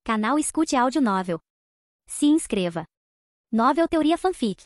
Canal Escute Áudio Novel. Se inscreva. Novel Teoria Fanfic.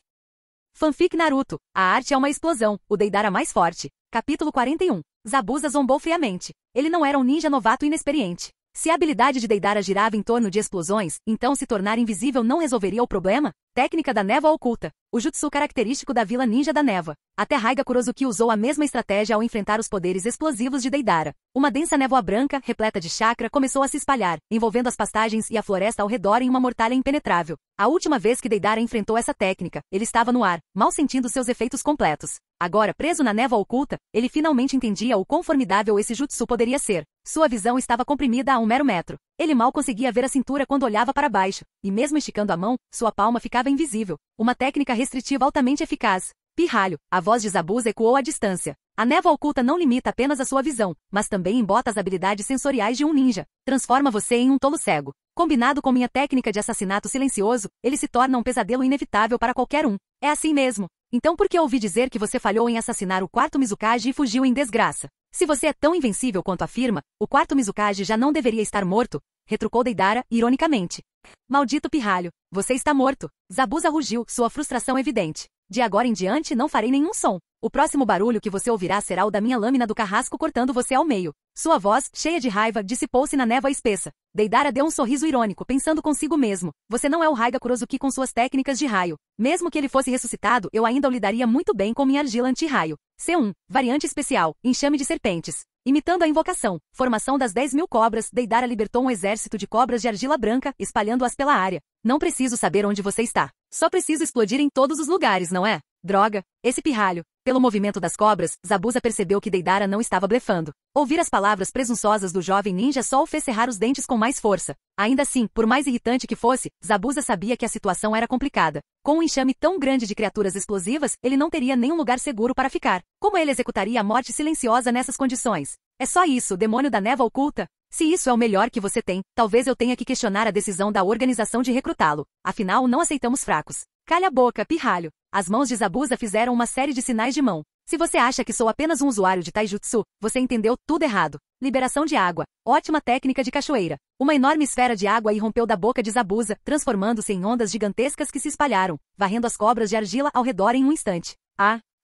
Fanfic Naruto. A arte é uma explosão. O Deidara mais forte. Capítulo 41. Zabuza zombou friamente. Ele não era um ninja novato inexperiente. Se a habilidade de Deidara girava em torno de explosões, então se tornar invisível não resolveria o problema? Técnica da névoa oculta. O jutsu característico da Vila Ninja da Névoa. Até Raiga Kurozuki usou a mesma estratégia ao enfrentar os poderes explosivos de Deidara. Uma densa névoa branca, repleta de chakra, começou a se espalhar, envolvendo as pastagens e a floresta ao redor em uma mortalha impenetrável. A última vez que Deidara enfrentou essa técnica, ele estava no ar, mal sentindo seus efeitos completos. Agora, preso na névoa oculta, ele finalmente entendia o quão formidável esse jutsu poderia ser. Sua visão estava comprimida a um mero metro. Ele mal conseguia ver a cintura quando olhava para baixo, e mesmo esticando a mão, sua palma ficava invisível. Uma técnica restritiva altamente eficaz. Pirralho, a voz de Zabuza ecoou à distância. A névoa oculta não limita apenas a sua visão, mas também embota as habilidades sensoriais de um ninja. Transforma você em um tolo cego. Combinado com minha técnica de assassinato silencioso, ele se torna um pesadelo inevitável para qualquer um. É assim mesmo. Então por que ouvi dizer que você falhou em assassinar o quarto Mizukage e fugiu em desgraça? Se você é tão invencível quanto afirma, o quarto Mizukage já não deveria estar morto, retrucou Deidara, ironicamente. Maldito pirralho, você está morto. Zabuza rugiu, sua frustração evidente. De agora em diante não farei nenhum som. O próximo barulho que você ouvirá será o da minha lâmina do carrasco cortando você ao meio. Sua voz, cheia de raiva, dissipou-se na névoa espessa. Deidara deu um sorriso irônico, pensando consigo mesmo. Você não é o Raiga Kurozuki com suas técnicas de raio. Mesmo que ele fosse ressuscitado, eu ainda o lidaria muito bem com minha argila anti-raio. C1. Variante especial. Enxame de serpentes. Imitando a invocação, formação das 10.000 cobras, Deidara libertou um exército de cobras de argila branca, espalhando-as pela área. Não preciso saber onde você está. Só preciso explodir em todos os lugares, não é? Droga, esse pirralho. Pelo movimento das cobras, Zabuza percebeu que Deidara não estava blefando. Ouvir as palavras presunçosas do jovem ninja só o fez cerrar os dentes com mais força. Ainda assim, por mais irritante que fosse, Zabuza sabia que a situação era complicada. Com um enxame tão grande de criaturas explosivas, ele não teria nenhum lugar seguro para ficar. Como ele executaria a morte silenciosa nessas condições? É só isso, demônio da névoa oculta? Se isso é o melhor que você tem, talvez eu tenha que questionar a decisão da organização de recrutá-lo. Afinal, não aceitamos fracos. Calha a boca, pirralho. As mãos de Zabuza fizeram uma série de sinais de mão. Se você acha que sou apenas um usuário de taijutsu, você entendeu tudo errado. Liberação de água. Ótima técnica de cachoeira. Uma enorme esfera de água irrompeu da boca de Zabuza, transformando-se em ondas gigantescas que se espalharam, varrendo as cobras de argila ao redor em um instante.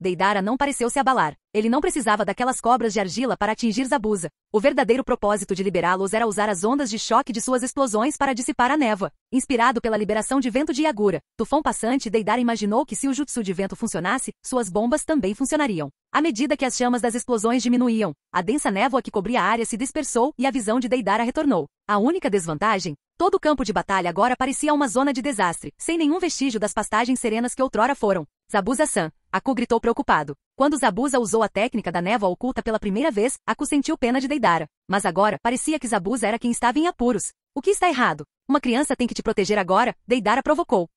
Deidara não pareceu se abalar. Ele não precisava daquelas cobras de argila para atingir Zabuza. O verdadeiro propósito de liberá-los era usar as ondas de choque de suas explosões para dissipar a névoa. Inspirado pela liberação de vento de Yagura, tufão passante, Deidara imaginou que se o jutsu de vento funcionasse, suas bombas também funcionariam. À medida que as chamas das explosões diminuíam, a densa névoa que cobria a área se dispersou e a visão de Deidara retornou. A única desvantagem? Todo o campo de batalha agora parecia uma zona de desastre, sem nenhum vestígio das pastagens serenas que outrora foram. Zabuza-san, Aku gritou preocupado. Quando Zabuza usou a técnica da névoa oculta pela primeira vez, Aku sentiu pena de Deidara. Mas agora, parecia que Zabuza era quem estava em apuros. O que está errado? Uma criança tem que te proteger agora, Deidara provocou.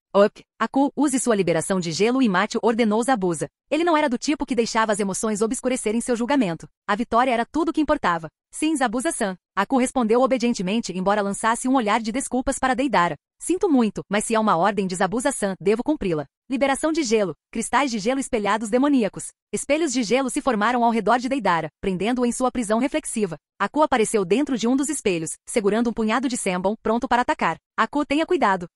Aku, use sua liberação de gelo e mate, ordenou Zabuza. Ele não era do tipo que deixava as emoções obscurecerem seu julgamento. A vitória era tudo o que importava. Sim, Zabuza-san. Aku respondeu obedientemente, embora lançasse um olhar de desculpas para Deidara. Sinto muito, mas se é uma ordem de Zabuza-san, devo cumpri-la. Liberação de gelo. Cristais de gelo espelhados demoníacos. Espelhos de gelo se formaram ao redor de Deidara, prendendo-o em sua prisão reflexiva. Aku apareceu dentro de um dos espelhos, segurando um punhado de Senbon, pronto para atacar. Aku, tenha cuidado.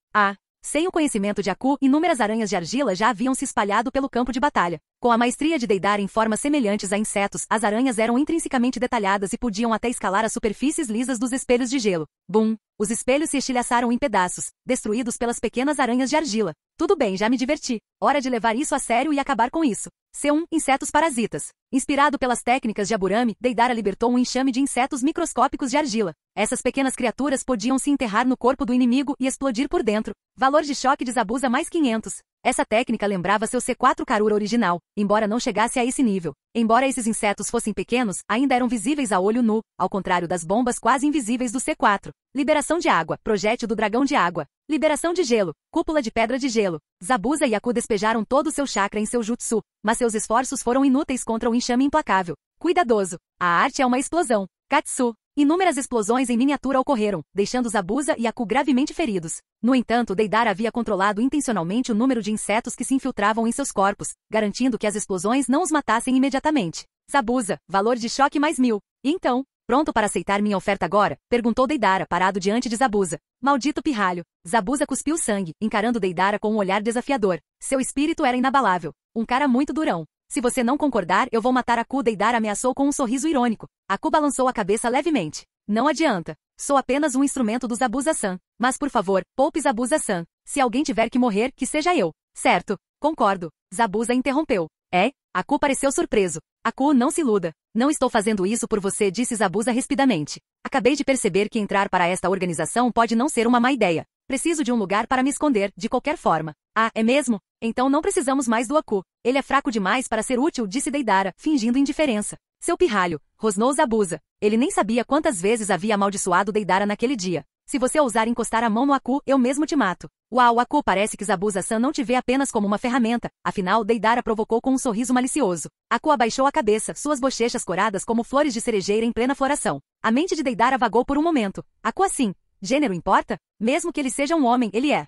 Sem o conhecimento de Aku, inúmeras aranhas de argila já haviam se espalhado pelo campo de batalha. Com a maestria de Deidara em formas semelhantes a insetos, as aranhas eram intrinsecamente detalhadas e podiam até escalar as superfícies lisas dos espelhos de gelo. Bum! Os espelhos se estilhaçaram em pedaços, destruídos pelas pequenas aranhas de argila. Tudo bem, já me diverti. Hora de levar isso a sério e acabar com isso. C1. Insetos parasitas. Inspirado pelas técnicas de Aburame, Deidara libertou um enxame de insetos microscópicos de argila. Essas pequenas criaturas podiam se enterrar no corpo do inimigo e explodir por dentro. Valor de choque de Zabuza mais 500. Essa técnica lembrava seu C4 Karura original, embora não chegasse a esse nível. Embora esses insetos fossem pequenos, ainda eram visíveis a olho nu, ao contrário das bombas quase invisíveis do C4. Liberação de água, projétil do dragão de água. Liberação de gelo, cúpula de pedra de gelo. Zabuza e Aku despejaram todo o seu chakra em seu jutsu, mas seus esforços foram inúteis contra o enxame implacável. Cuidadoso. A arte é uma explosão. Katsu. Inúmeras explosões em miniatura ocorreram, deixando Zabuza e Aku gravemente feridos. No entanto, Deidara havia controlado intencionalmente o número de insetos que se infiltravam em seus corpos, garantindo que as explosões não os matassem imediatamente. Zabuza, valor de choque mais 1000. E então, Pronto para aceitar minha oferta agora? Perguntou Deidara, parado diante de Zabuza. Maldito pirralho. Zabuza cuspiu sangue, encarando Deidara com um olhar desafiador. Seu espírito era inabalável. Um cara muito durão. Se você não concordar, eu vou matar Aku. Deidara ameaçou com um sorriso irônico. Aku balançou a cabeça levemente. Não adianta. Sou apenas um instrumento do Zabuza-san. Mas por favor, poupe Zabuza-san. Se alguém tiver que morrer, que seja eu. Certo. Concordo. Zabuza interrompeu. É? Aku pareceu surpreso. Aku, não se iluda. Não estou fazendo isso por você, disse Zabuza rispidamente. Acabei de perceber que entrar para esta organização pode não ser uma má ideia. Preciso de um lugar para me esconder, de qualquer forma. Ah, é mesmo? Então não precisamos mais do Aku. Ele é fraco demais para ser útil, disse Deidara, fingindo indiferença. Seu pirralho, rosnou Zabuza. Ele nem sabia quantas vezes havia amaldiçoado Deidara naquele dia. Se você ousar encostar a mão no Aku, eu mesmo te mato. Uau, Aku, parece que Zabuza-san não te vê apenas como uma ferramenta. Afinal, Deidara provocou com um sorriso malicioso. Aku abaixou a cabeça, suas bochechas coradas como flores de cerejeira em plena floração. A mente de Deidara vagou por um momento. Aku assim. Gênero importa? Mesmo que ele seja um homem, ele é.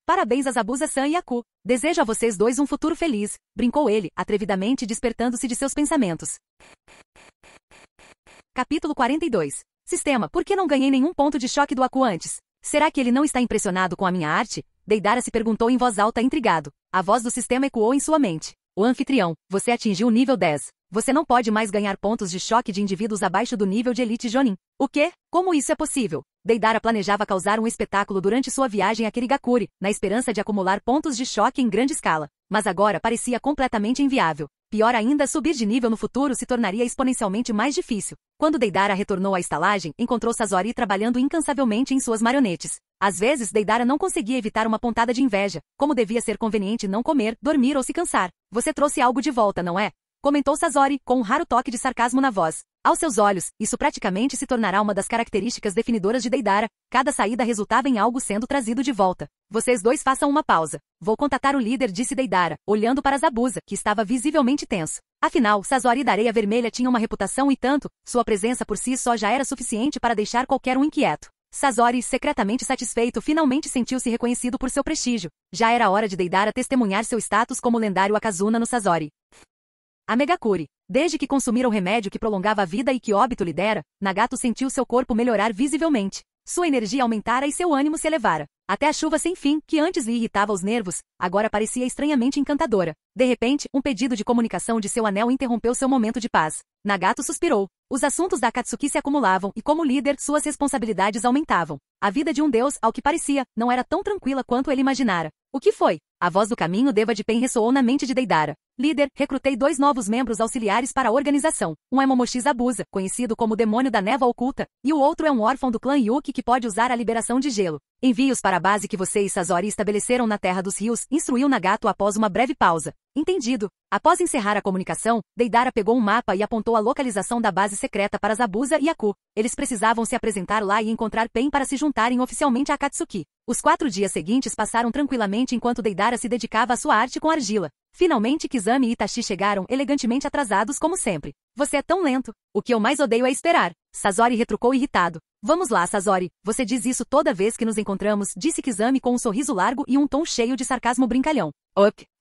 Parabéns a Zabuza-san e Aku. Desejo a vocês dois um futuro feliz, brincou ele, atrevidamente despertando-se de seus pensamentos. Capítulo 42. Sistema, por que não ganhei nenhum ponto de choque do Aku antes? Será que ele não está impressionado com a minha arte? Deidara se perguntou em voz alta, intrigado. A voz do sistema ecoou em sua mente. O anfitrião, você atingiu o nível 10. Você não pode mais ganhar pontos de choque de indivíduos abaixo do nível de Elite Jonin. O quê? Como isso é possível? Deidara planejava causar um espetáculo durante sua viagem a Kirigakuri, na esperança de acumular pontos de choque em grande escala. Mas agora parecia completamente inviável. Pior ainda, subir de nível no futuro se tornaria exponencialmente mais difícil. Quando Deidara retornou à estalagem, encontrou Sazori trabalhando incansavelmente em suas marionetes. Às vezes, Deidara não conseguia evitar uma pontada de inveja, como devia ser conveniente não comer, dormir ou se cansar. Você trouxe algo de volta, não é? Comentou Sazori, com um raro toque de sarcasmo na voz. Aos seus olhos, isso praticamente se tornará uma das características definidoras de Deidara. Cada saída resultava em algo sendo trazido de volta. Vocês dois façam uma pausa. Vou contatar o líder, disse Deidara, olhando para Zabuza, que estava visivelmente tenso. Afinal, Sazori da Areia Vermelha tinha uma reputação e tanto, sua presença por si só já era suficiente para deixar qualquer um inquieto. Sazori, secretamente satisfeito, finalmente sentiu-se reconhecido por seu prestígio. Já era hora de Deidara testemunhar seu status como lendário Akazuna no Sazori. A Megakuri. Desde que consumira o remédio que prolongava a vida e que óbito lhe dera, Nagato sentiu seu corpo melhorar visivelmente. Sua energia aumentara e seu ânimo se elevara. Até a chuva sem fim, que antes lhe irritava os nervos, agora parecia estranhamente encantadora. De repente, um pedido de comunicação de seu anel interrompeu seu momento de paz. Nagato suspirou. Os assuntos da Akatsuki se acumulavam e, como líder, suas responsabilidades aumentavam. A vida de um deus, ao que parecia, não era tão tranquila quanto ele imaginara. O que foi? A voz do caminho Deva de Pen ressoou na mente de Deidara. Líder, recrutei 2 novos membros auxiliares para a organização. Um é Momoshi Zabuza, conhecido como Demônio da Névoa Oculta, e o outro é um órfão do clã Yuki que pode usar a liberação de gelo. Envie-os para a base que você e Sazori estabeleceram na Terra dos Rios, instruiu Nagato após uma breve pausa. Entendido. Após encerrar a comunicação, Deidara pegou um mapa e apontou a localização da base secreta para Zabuza e Aku. Eles precisavam se apresentar lá e encontrar Pen para se juntarem oficialmente a Akatsuki. Os 4 dias seguintes passaram tranquilamente enquanto Deidara se dedicava à sua arte com argila. Finalmente Kizami e Itachi chegaram, elegantemente atrasados como sempre. Você é tão lento. O que eu mais odeio é esperar. Sazori retrucou irritado. Vamos lá, Sazori. Você diz isso toda vez que nos encontramos, disse Kizami com um sorriso largo e um tom cheio de sarcasmo brincalhão.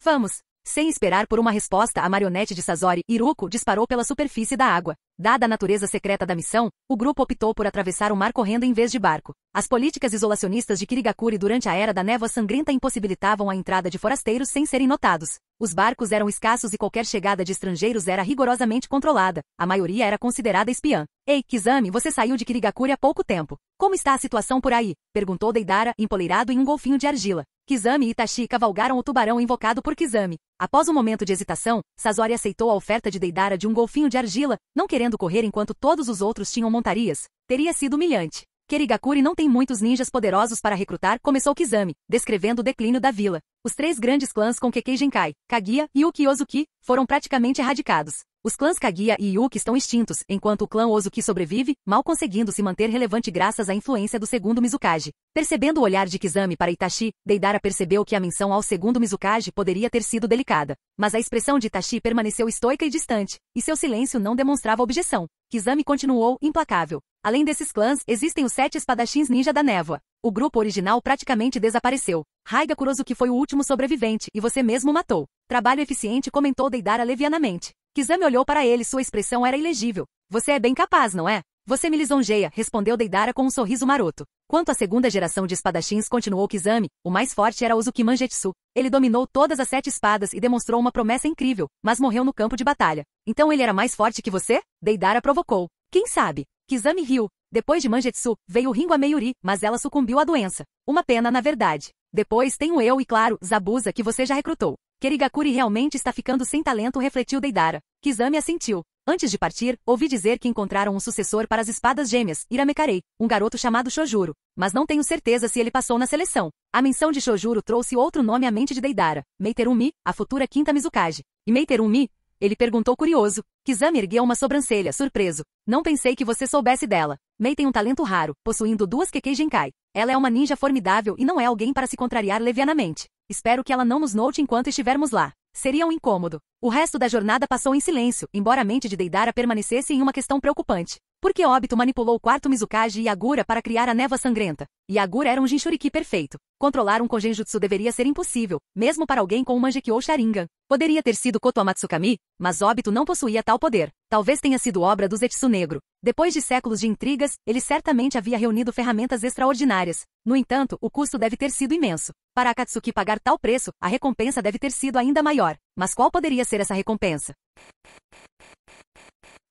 Vamos. Sem esperar por uma resposta, a marionete de Sazori, Iruko, disparou pela superfície da água. Dada a natureza secreta da missão, o grupo optou por atravessar o mar correndo em vez de barco. As políticas isolacionistas de Kirigakuri durante a Era da Névoa Sangrenta impossibilitavam a entrada de forasteiros sem serem notados. Os barcos eram escassos e qualquer chegada de estrangeiros era rigorosamente controlada. A maioria era considerada espiã. Ei, Kizami, você saiu de Kirigakuri há pouco tempo. Como está a situação por aí? Perguntou Deidara, empoleirado em um golfinho de argila. Kizami e Itachi cavalgaram o tubarão invocado por Kizami. Após um momento de hesitação, Sazori aceitou a oferta de Deidara de um golfinho de argila, não querendo correr enquanto todos os outros tinham montarias. Teria sido humilhante. Kirigakuri não tem muitos ninjas poderosos para recrutar, começou Kizami, descrevendo o declínio da vila. Os 3 grandes clãs com Kekkei Genkai, Kaguya, Yuki e Ozuki, foram praticamente erradicados. Os clãs Kaguya e Yuki estão extintos, enquanto o clã Ozuki sobrevive, mal conseguindo se manter relevante graças à influência do segundo Mizukage. Percebendo o olhar de Kizami para Itachi, Deidara percebeu que a menção ao segundo Mizukage poderia ter sido delicada. Mas a expressão de Itachi permaneceu estoica e distante, e seu silêncio não demonstrava objeção. Kizami continuou, implacável. Além desses clãs, existem os 7 espadachins ninja da névoa. O grupo original praticamente desapareceu. Raiga Kurozuki foi o último sobrevivente, e você mesmo matou. Trabalho eficiente, comentou Deidara levianamente. Kizami olhou para ele, sua expressão era ilegível. Você é bem capaz, não é? Você me lisonjeia, respondeu Deidara com um sorriso maroto. Quanto à segunda geração de espadachins, continuou Kizami, o mais forte era Uzuki Mangetsu. Ele dominou todas as 7 espadas e demonstrou uma promessa incrível, mas morreu no campo de batalha. Então ele era mais forte que você? Deidara provocou. Quem sabe? Kizami riu. Depois de Mangetsu, veio Ringo Mayuri, mas ela sucumbiu à doença. Uma pena, na verdade. Depois tenho eu e, claro, Zabuza, que você já recrutou. Kirigakuri realmente está ficando sem talento, refletiu Deidara. Kizami assentiu. Antes de partir, ouvi dizer que encontraram um sucessor para as espadas gêmeas, Iramekarei, um garoto chamado Shojuro. Mas não tenho certeza se ele passou na seleção. A menção de Shojuro trouxe outro nome à mente de Deidara. Meiterumi, a futura quinta Mizukage. E Meiterumi? Ele perguntou curioso. Kizami ergueu uma sobrancelha, surpreso. Não pensei que você soubesse dela. Mei tem um talento raro, possuindo 2 Kekkei Genkai. Ela é uma ninja formidável e não é alguém para se contrariar levianamente. Espero que ela não nos note enquanto estivermos lá. Seria um incômodo. O resto da jornada passou em silêncio, embora a mente de Deidara permanecesse em uma questão preocupante. Por que Obito manipulou o quarto Mizukage Yagura para criar a névoa sangrenta? Yagura era um Jinchuriki perfeito. Controlar um Kongenjutsu deveria ser impossível, mesmo para alguém com um Mangekyou Sharingan. Poderia ter sido Koto Amatsukami, mas Obito não possuía tal poder. Talvez tenha sido obra do Zetsu Negro. Depois de séculos de intrigas, ele certamente havia reunido ferramentas extraordinárias. No entanto, o custo deve ter sido imenso. Para Akatsuki pagar tal preço, a recompensa deve ter sido ainda maior. Mas qual poderia ser essa recompensa?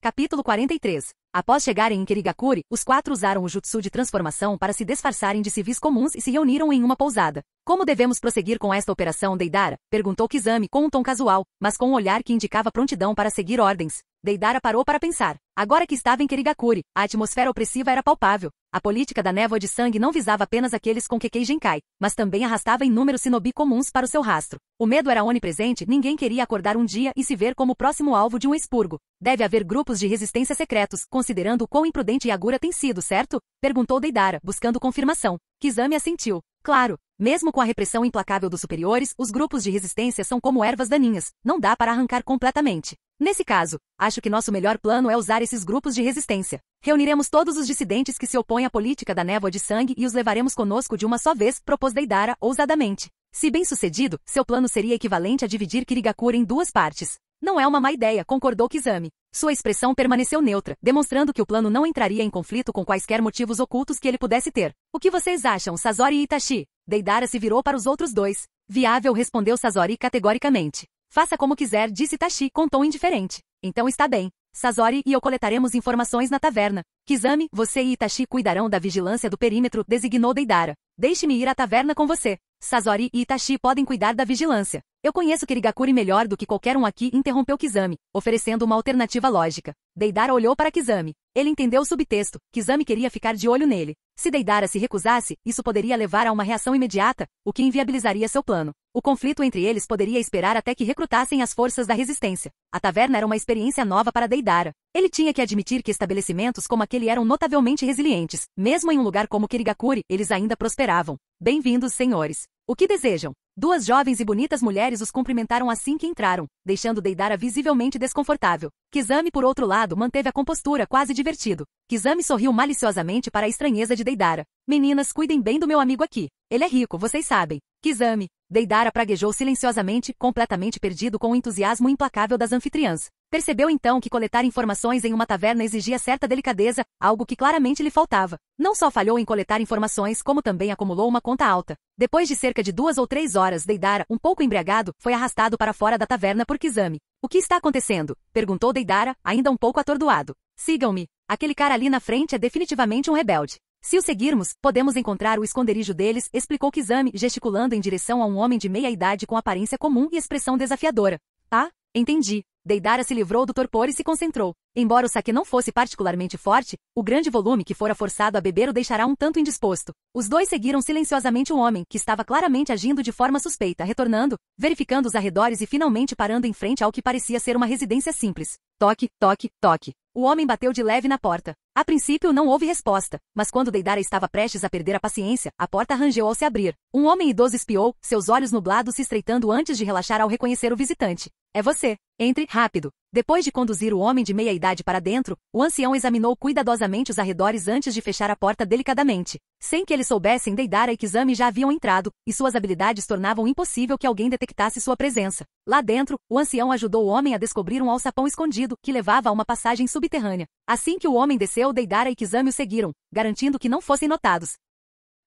Capítulo 43. Após chegarem em Kirigakuri, os 4 usaram o jutsu de transformação para se disfarçarem de civis comuns e se reuniram em uma pousada. Como devemos prosseguir com esta operação, Deidara? Perguntou Kizami com um tom casual, mas com um olhar que indicava prontidão para seguir ordens. Deidara parou para pensar. Agora que estava em Kirigakuri, a atmosfera opressiva era palpável. A política da névoa de sangue não visava apenas aqueles com Kekkei Genkai, mas também arrastava inúmeros shinobi comuns para o seu rastro. O medo era onipresente, ninguém queria acordar um dia e se ver como o próximo alvo de um expurgo. Deve haver grupos de resistência secretos, considerando o quão imprudente Yagura tem sido, certo? Perguntou Deidara, buscando confirmação. Kizami assentiu. Claro. Mesmo com a repressão implacável dos superiores, os grupos de resistência são como ervas daninhas, não dá para arrancar completamente. Nesse caso, acho que nosso melhor plano é usar esses grupos de resistência. Reuniremos todos os dissidentes que se opõem à política da névoa de sangue e os levaremos conosco de uma só vez, propôs Deidara, ousadamente. Se bem sucedido, seu plano seria equivalente a dividir Kirigakuri em 2 partes. Não é uma má ideia, concordou Kizami. Sua expressão permaneceu neutra, demonstrando que o plano não entraria em conflito com quaisquer motivos ocultos que ele pudesse ter. O que vocês acham, Sasori e Itachi? Deidara se virou para os outros 2. Viável, respondeu Sasori categoricamente. Faça como quiser, disse Itachi com tom indiferente. Então está bem. Sasori e eu coletaremos informações na taverna. Kizami, você e Itachi cuidarão da vigilância do perímetro, designou Deidara. Deixe-me ir à taverna com você. Sasori e Itachi podem cuidar da vigilância. Eu conheço Kirigakuri melhor do que qualquer um aqui, interrompeu Kizami, oferecendo uma alternativa lógica. Deidara olhou para Kizami. Ele entendeu o subtexto. Kizami queria ficar de olho nele. Se Deidara se recusasse, isso poderia levar a uma reação imediata, o que inviabilizaria seu plano. O conflito entre eles poderia esperar até que recrutassem as forças da resistência. A taverna era uma experiência nova para Deidara. Ele tinha que admitir que estabelecimentos como aquele eram notavelmente resilientes. Mesmo em um lugar como Kirigakuri, eles ainda prosperavam. Bem-vindos, senhores. O que desejam? 2 jovens e bonitas mulheres os cumprimentaram assim que entraram, deixando Deidara visivelmente desconfortável. Kizami, por outro lado, manteve a compostura, quase divertido. Kizami sorriu maliciosamente para a estranheza de Deidara. Meninas, cuidem bem do meu amigo aqui. Ele é rico, vocês sabem. Kizami. Deidara praguejou silenciosamente, completamente perdido com o entusiasmo implacável das anfitriãs. Percebeu então que coletar informações em uma taverna exigia certa delicadeza, algo que claramente lhe faltava. Não só falhou em coletar informações, como também acumulou uma conta alta. Depois de cerca de 2 ou 3 horas, Deidara, um pouco embriagado, foi arrastado para fora da taverna por Kizami. O que está acontecendo? Perguntou Deidara, ainda um pouco atordoado. Sigam-me. Aquele cara ali na frente é definitivamente um rebelde. Se o seguirmos, podemos encontrar o esconderijo deles, explicou Kizami, gesticulando em direção a um homem de meia-idade com aparência comum e expressão desafiadora. Ah, entendi. Deidara se livrou do torpor e se concentrou. Embora o saque não fosse particularmente forte, o grande volume que fora forçado a beber o deixará um tanto indisposto. Os 2 seguiram silenciosamente o homem, que estava claramente agindo de forma suspeita, retornando, verificando os arredores e finalmente parando em frente ao que parecia ser uma residência simples. Toque, toque, toque. O homem bateu de leve na porta. A princípio não houve resposta, mas quando Deidara estava prestes a perder a paciência, a porta rangeu ao se abrir. Um homem idoso espiou, seus olhos nublados se estreitando antes de relaxar ao reconhecer o visitante. É você. Entre, rápido. Depois de conduzir o homem de meia-idade para dentro, o ancião examinou cuidadosamente os arredores antes de fechar a porta delicadamente. Sem que eles soubessem, Deidara e Kizami já haviam entrado, e suas habilidades tornavam impossível que alguém detectasse sua presença. Lá dentro, o ancião ajudou o homem a descobrir um alçapão escondido, que levava a uma passagem subterrânea. Assim que o homem desceu, Deidara e Kizami o seguiram, garantindo que não fossem notados.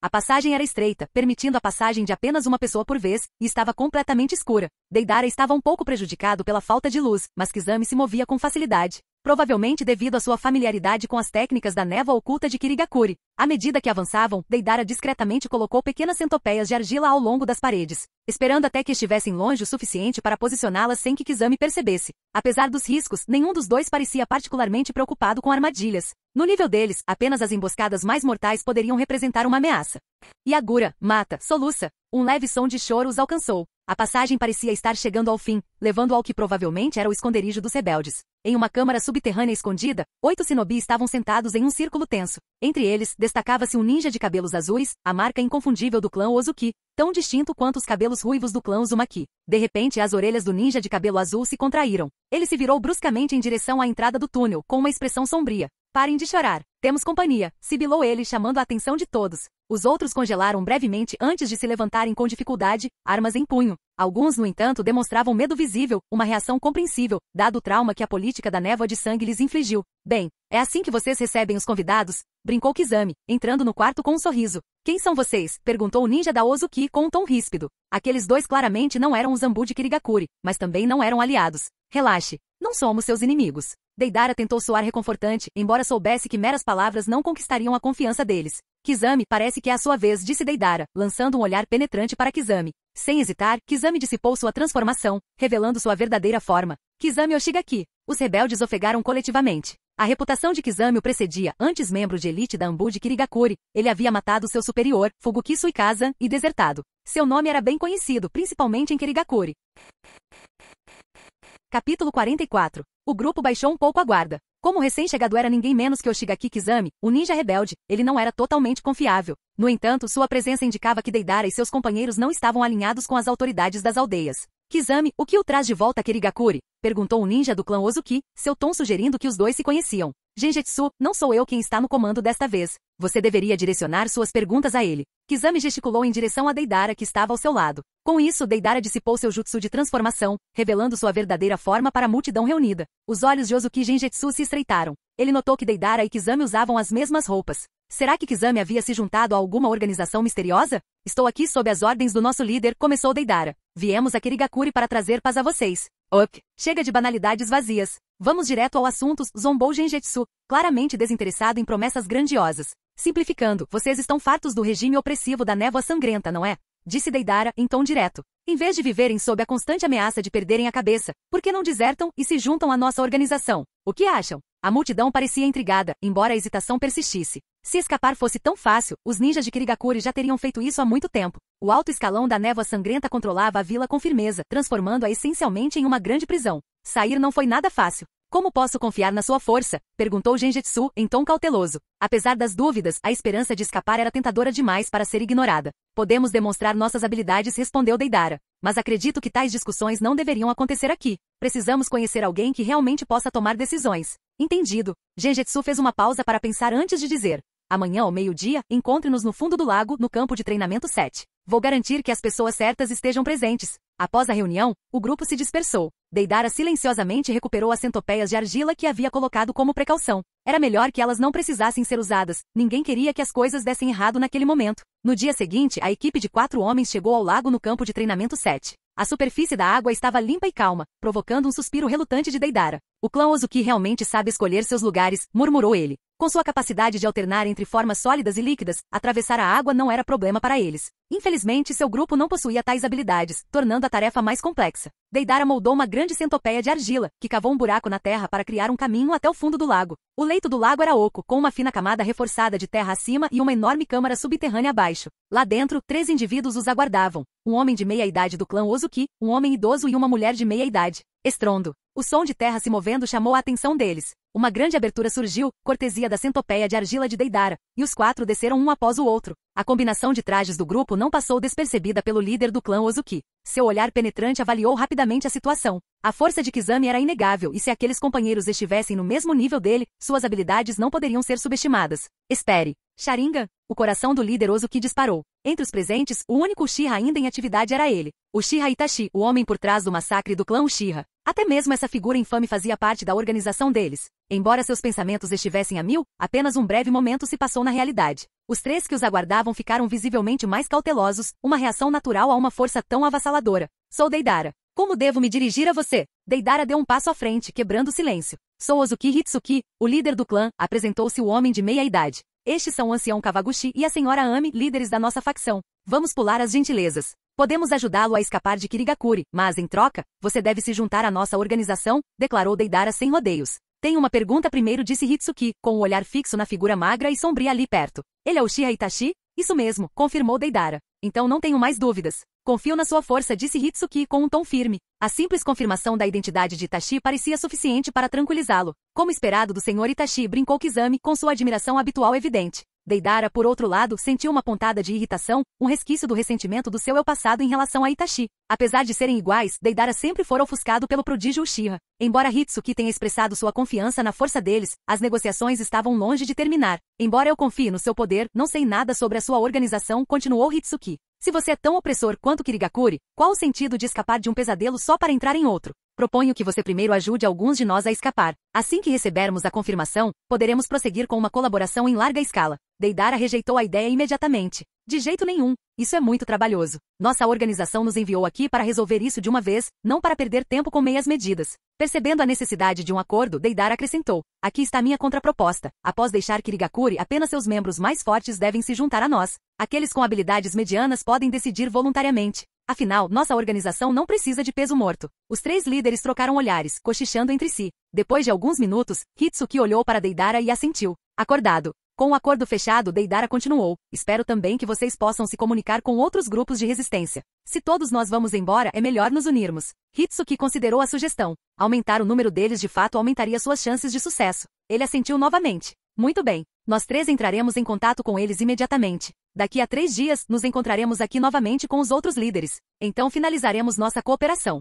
A passagem era estreita, permitindo a passagem de apenas uma pessoa por vez, e estava completamente escura. Deidara estava um pouco prejudicado pela falta de luz, mas Kizami se movia com facilidade. Provavelmente devido à sua familiaridade com as técnicas da névoa oculta de Kirigakuri. À medida que avançavam, Deidara discretamente colocou pequenas centopeias de argila ao longo das paredes, esperando até que estivessem longe o suficiente para posicioná-las sem que Kizami percebesse. Apesar dos riscos, nenhum dos dois parecia particularmente preocupado com armadilhas. No nível deles, apenas as emboscadas mais mortais poderiam representar uma ameaça. Yagura, mata, soluça. Um leve som de choro os alcançou. A passagem parecia estar chegando ao fim, levando ao que provavelmente era o esconderijo dos rebeldes. Em uma câmara subterrânea escondida, 8 shinobi estavam sentados em um círculo tenso. Entre eles, destacava-se um ninja de cabelos azuis, a marca inconfundível do clã Ozuki, tão distinto quanto os cabelos ruivos do clã Uzumaki. De repente, as orelhas do ninja de cabelo azul se contraíram. Ele se virou bruscamente em direção à entrada do túnel, com uma expressão sombria. Parem de chorar. Temos companhia, sibilou ele, chamando a atenção de todos. Os outros congelaram brevemente antes de se levantarem com dificuldade, armas em punho. Alguns, no entanto, demonstravam medo visível, uma reação compreensível, dado o trauma que a política da névoa de sangue lhes infligiu. Bem, é assim que vocês recebem os convidados? Brincou Kizami, entrando no quarto com um sorriso. Quem são vocês? Perguntou o ninja da Ozuki com um tom ríspido. Aqueles dois claramente não eram os Zambu de Kirigakuri, mas também não eram aliados. Relaxe, não somos seus inimigos. Deidara tentou soar reconfortante, embora soubesse que meras palavras não conquistariam a confiança deles. Kizami, parece que é a sua vez, disse Deidara, lançando um olhar penetrante para Kizami. Sem hesitar, Kizami dissipou sua transformação, revelando sua verdadeira forma. Kizami Oshigaki. Os rebeldes ofegaram coletivamente. A reputação de Kizami o precedia, antes membro de elite da Anbu de Kirigakuri. Ele havia matado seu superior, Fuguki Suikaza, e desertado. Seu nome era bem conhecido, principalmente em Kirigakuri. Capítulo 44. O grupo baixou um pouco a guarda. Como o recém-chegado era ninguém menos que Oshigaki Kizami, o ninja rebelde, ele não era totalmente confiável. No entanto, sua presença indicava que Deidara e seus companheiros não estavam alinhados com as autoridades das aldeias. Kizami, o que o traz de volta a Kirigakuri? Perguntou o ninja do clã Ozuki, seu tom sugerindo que os dois se conheciam. Genjetsu, não sou eu quem está no comando desta vez. Você deveria direcionar suas perguntas a ele. Kizami gesticulou em direção a Deidara que estava ao seu lado. Com isso, Deidara dissipou seu jutsu de transformação, revelando sua verdadeira forma para a multidão reunida. Os olhos de Ozuki Genjetsu se estreitaram. Ele notou que Deidara e Kizami usavam as mesmas roupas. Será que Kizami havia se juntado a alguma organização misteriosa? Estou aqui sob as ordens do nosso líder, começou Deidara. Viemos a Kirigakuri para trazer paz a vocês. Chega de banalidades vazias. Vamos direto ao assunto, zombou Genjetsu, claramente desinteressado em promessas grandiosas. Simplificando, vocês estão fartos do regime opressivo da névoa sangrenta, não é? Disse Deidara, em tom direto. Em vez de viverem sob a constante ameaça de perderem a cabeça, por que não desertam e se juntam à nossa organização? O que acham? A multidão parecia intrigada, embora a hesitação persistisse. Se escapar fosse tão fácil, os ninjas de Kirigakuri já teriam feito isso há muito tempo. O alto escalão da névoa sangrenta controlava a vila com firmeza, transformando-a essencialmente em uma grande prisão. Sair não foi nada fácil. Como posso confiar na sua força? Perguntou Genjetsu, em tom cauteloso. Apesar das dúvidas, a esperança de escapar era tentadora demais para ser ignorada. Podemos demonstrar nossas habilidades, respondeu Deidara. Mas acredito que tais discussões não deveriam acontecer aqui. Precisamos conhecer alguém que realmente possa tomar decisões. Entendido. Genjetsu fez uma pausa para pensar antes de dizer. Amanhã ao meio-dia, encontre-nos no fundo do lago, no campo de treinamento 7. Vou garantir que as pessoas certas estejam presentes. Após a reunião, o grupo se dispersou. Deidara silenciosamente recuperou as centopeias de argila que havia colocado como precaução. Era melhor que elas não precisassem ser usadas. Ninguém queria que as coisas dessem errado naquele momento. No dia seguinte, a equipe de 4 homens chegou ao lago no campo de treinamento 7. A superfície da água estava limpa e calma, provocando um suspiro relutante de Deidara. O clã Ozuki realmente sabe escolher seus lugares, murmurou ele. Com sua capacidade de alternar entre formas sólidas e líquidas, atravessar a água não era problema para eles. Infelizmente, seu grupo não possuía tais habilidades, tornando a tarefa mais complexa. Deidara moldou uma grande centopeia de argila, que cavou um buraco na terra para criar um caminho até o fundo do lago. O leito do lago era oco, com uma fina camada reforçada de terra acima e uma enorme câmara subterrânea abaixo. Lá dentro, 3 indivíduos os aguardavam. Um homem de meia-idade do clã Ozuki, um homem idoso e uma mulher de meia-idade. Estrondo. O som de terra se movendo chamou a atenção deles. Uma grande abertura surgiu, cortesia da centopeia de argila de Deidara, e os 4 desceram um após o outro. A combinação de trajes do grupo não passou despercebida pelo líder do clã Ozuki. Seu olhar penetrante avaliou rapidamente a situação. A força de Kizami era inegável e se aqueles companheiros estivessem no mesmo nível dele, suas habilidades não poderiam ser subestimadas. Espere. Sharingan? O coração do líder Ozuki disparou. Entre os presentes, o único Uchiha ainda em atividade era ele. Uchiha Itachi, o homem por trás do massacre do clã Uchiha. Até mesmo essa figura infame fazia parte da organização deles. Embora seus pensamentos estivessem a mil, apenas um breve momento se passou na realidade. Os 3 que os aguardavam ficaram visivelmente mais cautelosos, uma reação natural a uma força tão avassaladora. Sou Deidara. Como devo me dirigir a você? Deidara deu um passo à frente, quebrando o silêncio. Sou Ozuki Hitsuki, o líder do clã, apresentou-se o homem de meia idade. Estes são o ancião Kawaguchi e a senhora Ami, líderes da nossa facção. Vamos pular as gentilezas. Podemos ajudá-lo a escapar de Kirigakuri, mas, em troca, você deve se juntar à nossa organização, declarou Deidara sem rodeios. Tenho uma pergunta primeiro, disse Hitsuki, com o olhar fixo na figura magra e sombria ali perto. Ele é o Uchiha Itachi? Isso mesmo, confirmou Deidara. Então não tenho mais dúvidas. Confio na sua força, disse Hitsuki com um tom firme. A simples confirmação da identidade de Itachi parecia suficiente para tranquilizá-lo. Como esperado do senhor Itachi, brincou Kizami, com sua admiração habitual evidente. Deidara, por outro lado, sentiu uma pontada de irritação, um resquício do ressentimento do seu eu passado em relação a Itachi. Apesar de serem iguais, Deidara sempre fora ofuscado pelo prodígio Uchiha. Embora Hitsuki tenha expressado sua confiança na força deles, as negociações estavam longe de terminar. Embora eu confie no seu poder, não sei nada sobre a sua organização, continuou Hitsuki. Se você é tão opressor quanto Kirigakuri, qual o sentido de escapar de um pesadelo só para entrar em outro? Proponho que você primeiro ajude alguns de nós a escapar. Assim que recebermos a confirmação, poderemos prosseguir com uma colaboração em larga escala. Deidara rejeitou a ideia imediatamente. De jeito nenhum. Isso é muito trabalhoso. Nossa organização nos enviou aqui para resolver isso de uma vez, não para perder tempo com meias medidas. Percebendo a necessidade de um acordo, Deidara acrescentou. Aqui está minha contraproposta. Após deixar Kirigakuri, apenas seus membros mais fortes devem se juntar a nós. Aqueles com habilidades medianas podem decidir voluntariamente. Afinal, nossa organização não precisa de peso morto. Os 3 líderes trocaram olhares, cochichando entre si. Depois de alguns minutos, Hitsuki olhou para Deidara e assentiu. Acordado. Com o acordo fechado, Deidara continuou. Espero também que vocês possam se comunicar com outros grupos de resistência. Se todos nós vamos embora, é melhor nos unirmos. Hitsuki considerou a sugestão. Aumentar o número deles de fato aumentaria suas chances de sucesso. Ele assentiu novamente. Muito bem. Nós 3 entraremos em contato com eles imediatamente. Daqui a 3 dias, nos encontraremos aqui novamente com os outros líderes. Então finalizaremos nossa cooperação.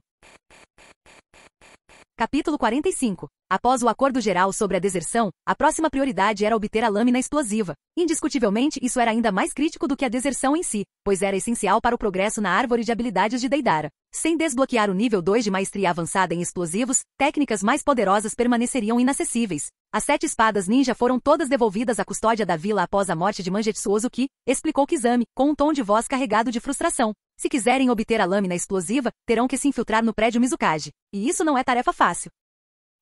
Capítulo 45. Após o acordo geral sobre a deserção, a próxima prioridade era obter a lâmina explosiva. Indiscutivelmente, isso era ainda mais crítico do que a deserção em si, pois era essencial para o progresso na árvore de habilidades de Deidara. Sem desbloquear o nível 2 de maestria avançada em explosivos, técnicas mais poderosas permaneceriam inacessíveis. As 7 espadas ninja foram todas devolvidas à custódia da vila após a morte de Mangetsu Ozuki, explicou Kizami, com um tom de voz carregado de frustração. Se quiserem obter a lâmina explosiva, terão que se infiltrar no prédio Mizukage. E isso não é tarefa fácil.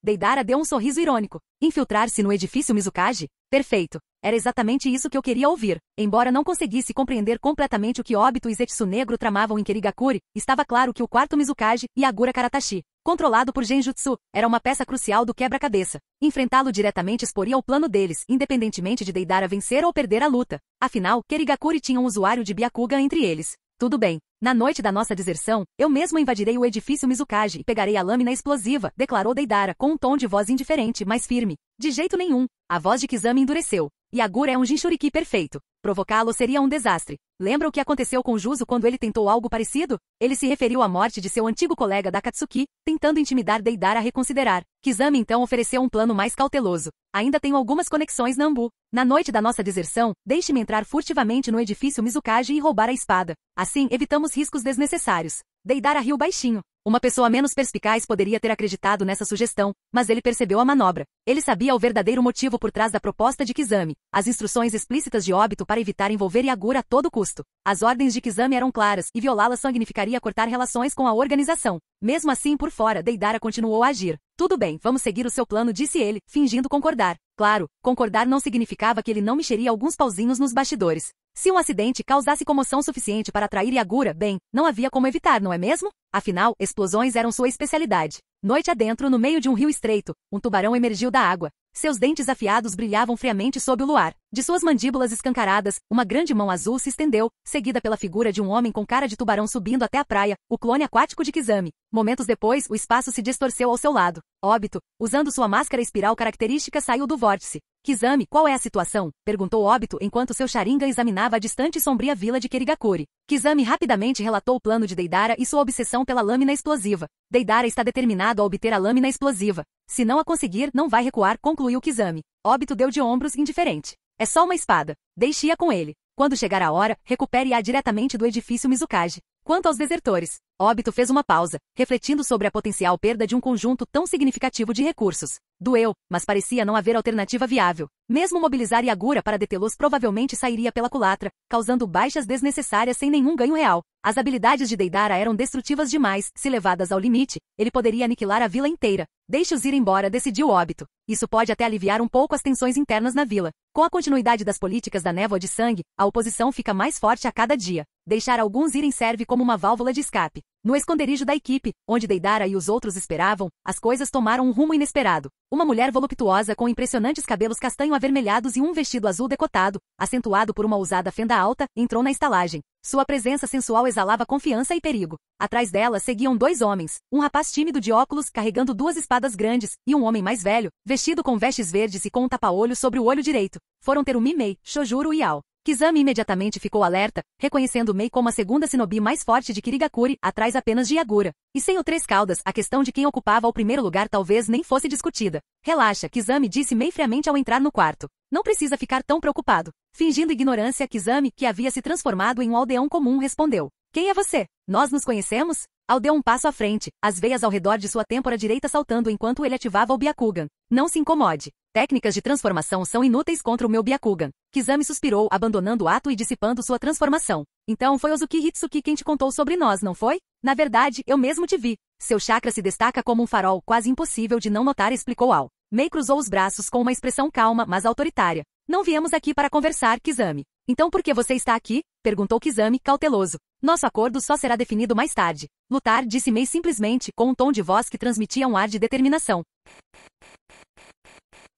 Deidara deu um sorriso irônico. Infiltrar-se no edifício Mizukage? Perfeito. Era exatamente isso que eu queria ouvir. Embora não conseguisse compreender completamente o que Obito e Zetsu Negro tramavam em Kirigakuri, estava claro que o quarto Mizukage, Yagura Karatashi, controlado por Genjutsu, era uma peça crucial do quebra-cabeça. Enfrentá-lo diretamente exporia o plano deles, independentemente de Deidara vencer ou perder a luta. Afinal, Kirigakuri tinha um usuário de Byakugan entre eles. Tudo bem. Na noite da nossa deserção, eu mesmo invadirei o edifício Mizukage e pegarei a lâmina explosiva, declarou Deidara com um tom de voz indiferente, mas firme. De jeito nenhum. A voz de Kizami endureceu. Yagura é um Jinchuriki perfeito. Provocá-lo seria um desastre. Lembra o que aconteceu com Juzo quando ele tentou algo parecido? Ele se referiu à morte de seu antigo colega Dakatsuki, tentando intimidar Deidara a reconsiderar. Kizami então ofereceu um plano mais cauteloso. Ainda tenho algumas conexões na Ambu. Na noite da nossa deserção, deixe-me entrar furtivamente no edifício Mizukage e roubar a espada. Assim, evitamos riscos desnecessários. Deidara riu baixinho. Uma pessoa menos perspicaz poderia ter acreditado nessa sugestão, mas ele percebeu a manobra. Ele sabia o verdadeiro motivo por trás da proposta de Kizami, as instruções explícitas de Obito para evitar envolver Yagura a todo custo. As ordens de Kizami eram claras, e violá-las significaria cortar relações com a organização. Mesmo assim, por fora, Deidara continuou a agir. Tudo bem, vamos seguir o seu plano, disse ele, fingindo concordar. Claro, concordar não significava que ele não mexeria alguns pauzinhos nos bastidores. Se um acidente causasse comoção suficiente para atrair Yagura, bem, não havia como evitar, não é mesmo? Afinal, explosões eram sua especialidade. Noite adentro, no meio de um rio estreito, um tubarão emergiu da água. Seus dentes afiados brilhavam friamente sob o luar. De suas mandíbulas escancaradas, uma grande mão azul se estendeu, seguida pela figura de um homem com cara de tubarão subindo até a praia, o clone aquático de Kizami. Momentos depois, o espaço se distorceu ao seu lado. Obito, usando sua máscara espiral característica, saiu do vórtice. Kizami, qual é a situação? Perguntou Obito enquanto seu Sharingan examinava a distante e sombria vila de Kirigakuri. Kizami rapidamente relatou o plano de Deidara e sua obsessão pela lâmina explosiva. Deidara está determinado a obter a lâmina explosiva. Se não a conseguir, não vai recuar, concluiu Kizami. Obito deu de ombros, indiferente. É só uma espada. Deixe-a com ele. Quando chegar a hora, recupere-a diretamente do edifício Mizukage. Quanto aos desertores, Obito fez uma pausa, refletindo sobre a potencial perda de um conjunto tão significativo de recursos. Doeu, mas parecia não haver alternativa viável. Mesmo mobilizar Yagura para detê-los provavelmente sairia pela culatra, causando baixas desnecessárias sem nenhum ganho real. As habilidades de Deidara eram destrutivas demais, se levadas ao limite, ele poderia aniquilar a vila inteira. Deixe-os ir embora, decidiu Obito. Isso pode até aliviar um pouco as tensões internas na vila. Com a continuidade das políticas da névoa de sangue, a oposição fica mais forte a cada dia. Deixar alguns irem serve como uma válvula de escape. No esconderijo da equipe, onde Deidara e os outros esperavam, as coisas tomaram um rumo inesperado. Uma mulher voluptuosa com impressionantes cabelos castanho avermelhados e um vestido azul decotado, acentuado por uma ousada fenda alta, entrou na estalagem. Sua presença sensual exalava confiança e perigo. Atrás dela seguiam dois homens, um rapaz tímido de óculos carregando duas espadas grandes, e um homem mais velho, vestido com vestes verdes e com um tapa-olho sobre o olho direito. Foram Terumi Mei, Shojuro e Ao. Kizami imediatamente ficou alerta, reconhecendo Mei como a segunda shinobi mais forte de Kirigakuri, atrás apenas de Yagura. E sem o Três Caudas, a questão de quem ocupava o primeiro lugar talvez nem fosse discutida. Relaxa, Kizami disse Mei friamente ao entrar no quarto. Não precisa ficar tão preocupado. Fingindo ignorância, Kizami, que havia se transformado em um aldeão comum, respondeu. Quem é você? Nós nos conhecemos? Ao deu um passo à frente, as veias ao redor de sua têmpora direita saltando enquanto ele ativava o Byakugan. Não se incomode. Técnicas de transformação são inúteis contra o meu Byakugan. Kizami suspirou, abandonando o ato e dissipando sua transformação. Então foi Ozuki Hitsuki quem te contou sobre nós, não foi? Na verdade, eu mesmo te vi. Seu chakra se destaca como um farol, quase impossível de não notar, explicou Ao. Mei cruzou os braços com uma expressão calma, mas autoritária. Não viemos aqui para conversar, Kizami. Então por que você está aqui? Perguntou Kizami, cauteloso. Nosso acordo só será definido mais tarde. Lutar, disse Mei simplesmente, com um tom de voz que transmitia um ar de determinação.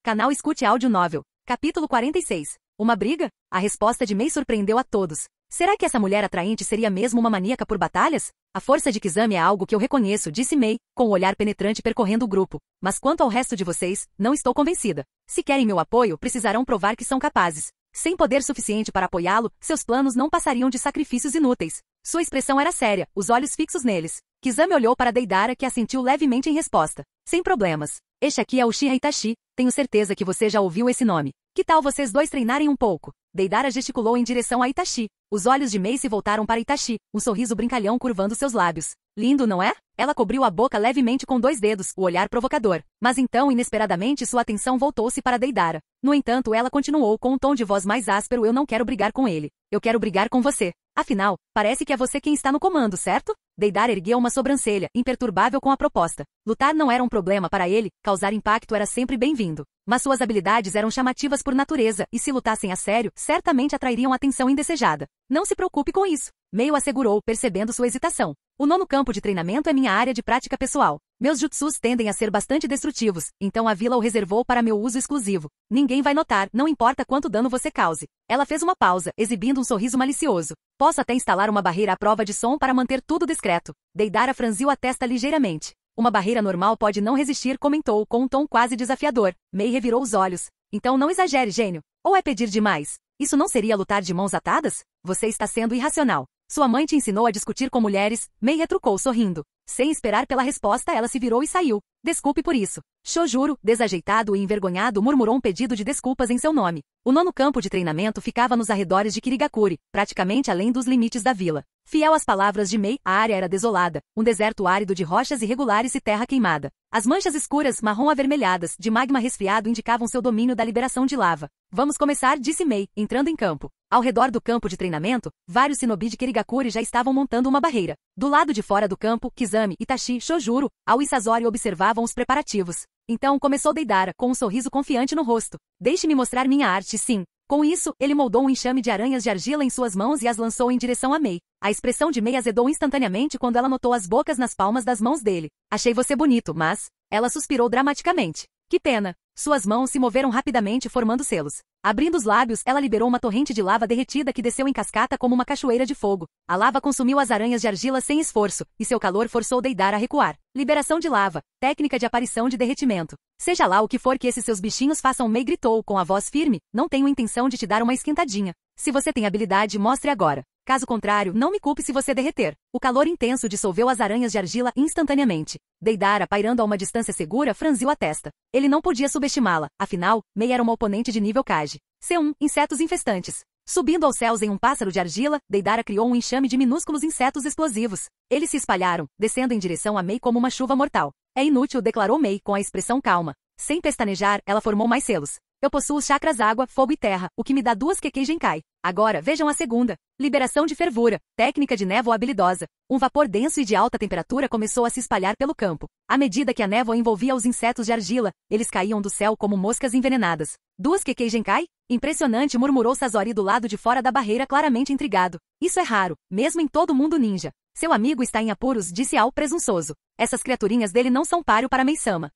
Canal Escute Áudio Novel. Capítulo 46. Uma briga? A resposta de Mei surpreendeu a todos. Será que essa mulher atraente seria mesmo uma maníaca por batalhas? A força de Kizami é algo que eu reconheço, disse Mei, com o olhar penetrante percorrendo o grupo. Mas quanto ao resto de vocês, não estou convencida. Se querem meu apoio, precisarão provar que são capazes. Sem poder suficiente para apoiá-lo, seus planos não passariam de sacrifícios inúteis. Sua expressão era séria, os olhos fixos neles. Kizami olhou para Deidara, que assentiu levemente em resposta. Sem problemas. Este aqui é Uchiha Itachi, tenho certeza que você já ouviu esse nome. Que tal vocês dois treinarem um pouco? Deidara gesticulou em direção a Itachi. Os olhos de Mei se voltaram para Itachi, um sorriso brincalhão curvando seus lábios. Lindo, não é? Ela cobriu a boca levemente com dois dedos, o olhar provocador. Mas então, inesperadamente, sua atenção voltou-se para Deidara. No entanto, ela continuou com um tom de voz mais áspero: eu não quero brigar com ele. Eu quero brigar com você. Afinal, parece que é você quem está no comando, certo? Deidara ergueu uma sobrancelha, imperturbável com a proposta. Lutar não era um problema para ele, causar impacto era sempre bem-vindo. Mas suas habilidades eram chamativas por natureza, e se lutassem a sério, certamente atrairiam atenção indesejada. Não se preocupe com isso. Meio assegurou, percebendo sua hesitação. O nono campo de treinamento é minha área de prática pessoal. Meus jutsus tendem a ser bastante destrutivos, então a vila o reservou para meu uso exclusivo. Ninguém vai notar, não importa quanto dano você cause. Ela fez uma pausa, exibindo um sorriso malicioso. Posso até instalar uma barreira à prova de som para manter tudo discreto. Deidara franziu a testa ligeiramente. Uma barreira normal pode não resistir, comentou, com um tom quase desafiador. Mei revirou os olhos. Então não exagere, gênio. Ou é pedir demais? Isso não seria lutar de mãos atadas? Você está sendo irracional. Sua mãe te ensinou a discutir com mulheres? Mei retrucou sorrindo. Sem esperar pela resposta, ela se virou e saiu. Desculpe por isso. Shojuro, desajeitado e envergonhado, murmurou um pedido de desculpas em seu nome. O nono campo de treinamento ficava nos arredores de Kirigakuri, praticamente além dos limites da vila. Fiel às palavras de Mei, a área era desolada, um deserto árido de rochas irregulares e terra queimada. As manchas escuras, marrom-avermelhadas, de magma resfriado indicavam seu domínio da liberação de lava. Vamos começar, disse Mei, entrando em campo. Ao redor do campo de treinamento, vários shinobi de Kirigakuri já estavam montando uma barreira. Do lado de fora do campo, Kizami, Itachi, Shojuro, Ao e Sasori observavam os preparativos. Então começou Deidara, com um sorriso confiante no rosto. Deixe-me mostrar minha arte, sim. Com isso, ele moldou um enxame de aranhas de argila em suas mãos e as lançou em direção a Mei. A expressão de Mei azedou instantaneamente quando ela notou as bocas nas palmas das mãos dele. Achei você bonito, mas... Ela suspirou dramaticamente. Que pena. Suas mãos se moveram rapidamente formando selos. Abrindo os lábios, ela liberou uma torrente de lava derretida que desceu em cascata como uma cachoeira de fogo. A lava consumiu as aranhas de argila sem esforço, e seu calor forçou Deidara a recuar. Liberação de lava, técnica de aparição de derretimento. Seja lá o que for que esses seus bichinhos façam, Mei gritou com a voz firme, não tenho intenção de te dar uma esquentadinha. Se você tem habilidade, mostre agora. Caso contrário, não me culpe se você derreter. O calor intenso dissolveu as aranhas de argila instantaneamente. Deidara, pairando a uma distância segura, franziu a testa. Ele não podia subestimá-la, afinal, Mei era uma oponente de nível Kage. C1, insetos infestantes. Subindo aos céus em um pássaro de argila, Deidara criou um enxame de minúsculos insetos explosivos. Eles se espalharam, descendo em direção a Mei como uma chuva mortal. É inútil, declarou Mei com a expressão calma. Sem pestanejar, ela formou mais selos. Eu possuo os chakras água, fogo e terra, o que me dá 2 Kekkei Genkai. Agora, vejam a segunda. Liberação de fervura, técnica de névoa habilidosa. Um vapor denso e de alta temperatura começou a se espalhar pelo campo. À medida que a névoa envolvia os insetos de argila, eles caíam do céu como moscas envenenadas. 2 Kekkei Genkai? Impressionante, murmurou Sazori do lado de fora da barreira, claramente intrigado. Isso é raro, mesmo em todo mundo ninja. Seu amigo está em apuros, disse Ao presunçoso. Essas criaturinhas dele não são páreo para Mei-sama.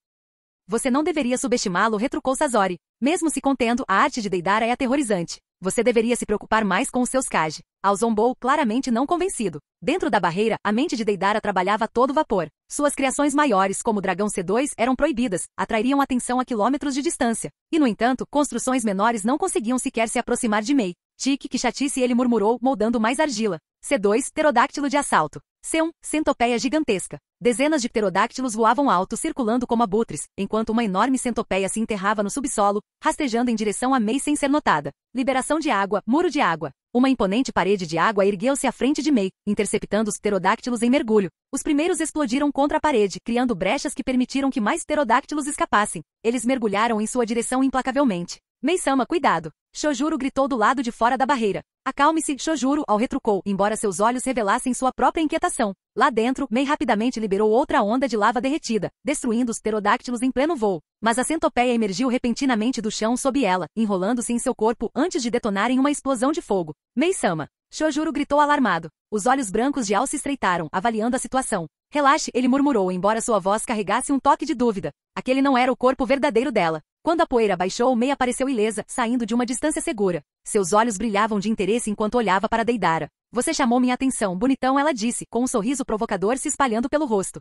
Você não deveria subestimá-lo, retrucou Sazori. Mesmo se contendo, a arte de Deidara é aterrorizante. Você deveria se preocupar mais com os seus Kage. Ao zombou, claramente não convencido. Dentro da barreira, a mente de Deidara trabalhava a todo vapor. Suas criações maiores, como o dragão C2, eram proibidas, atrairiam atenção a quilômetros de distância. E, no entanto, construções menores não conseguiam sequer se aproximar de Mei. Tique, que chatice, ele murmurou, moldando mais argila. C2, pterodáctilo de assalto. C1, centopeia gigantesca. Dezenas de pterodáctilos voavam alto, circulando como abutres, enquanto uma enorme centopeia se enterrava no subsolo, rastejando em direção a Mei sem ser notada. Liberação de água, muro de água. Uma imponente parede de água ergueu-se à frente de Mei, interceptando os pterodáctilos em mergulho. Os primeiros explodiram contra a parede, criando brechas que permitiram que mais pterodáctilos escapassem. Eles mergulharam em sua direção implacavelmente. Mei-sama, cuidado! Shojuro gritou do lado de fora da barreira. Acalme-se, Shojuro, Ao retrucou, embora seus olhos revelassem sua própria inquietação. Lá dentro, Mei rapidamente liberou outra onda de lava derretida, destruindo os pterodáctilos em pleno voo. Mas a centopeia emergiu repentinamente do chão sob ela, enrolando-se em seu corpo antes de detonar em uma explosão de fogo. Mei-sama! Shojuro gritou alarmado. Os olhos brancos de Ao se estreitaram, avaliando a situação. Relaxe, ele murmurou, embora sua voz carregasse um toque de dúvida. Aquele não era o corpo verdadeiro dela. Quando a poeira baixou, Mei apareceu ilesa, saindo de uma distância segura. Seus olhos brilhavam de interesse enquanto olhava para Deidara. Você chamou minha atenção, bonitão, ela disse, com um sorriso provocador se espalhando pelo rosto.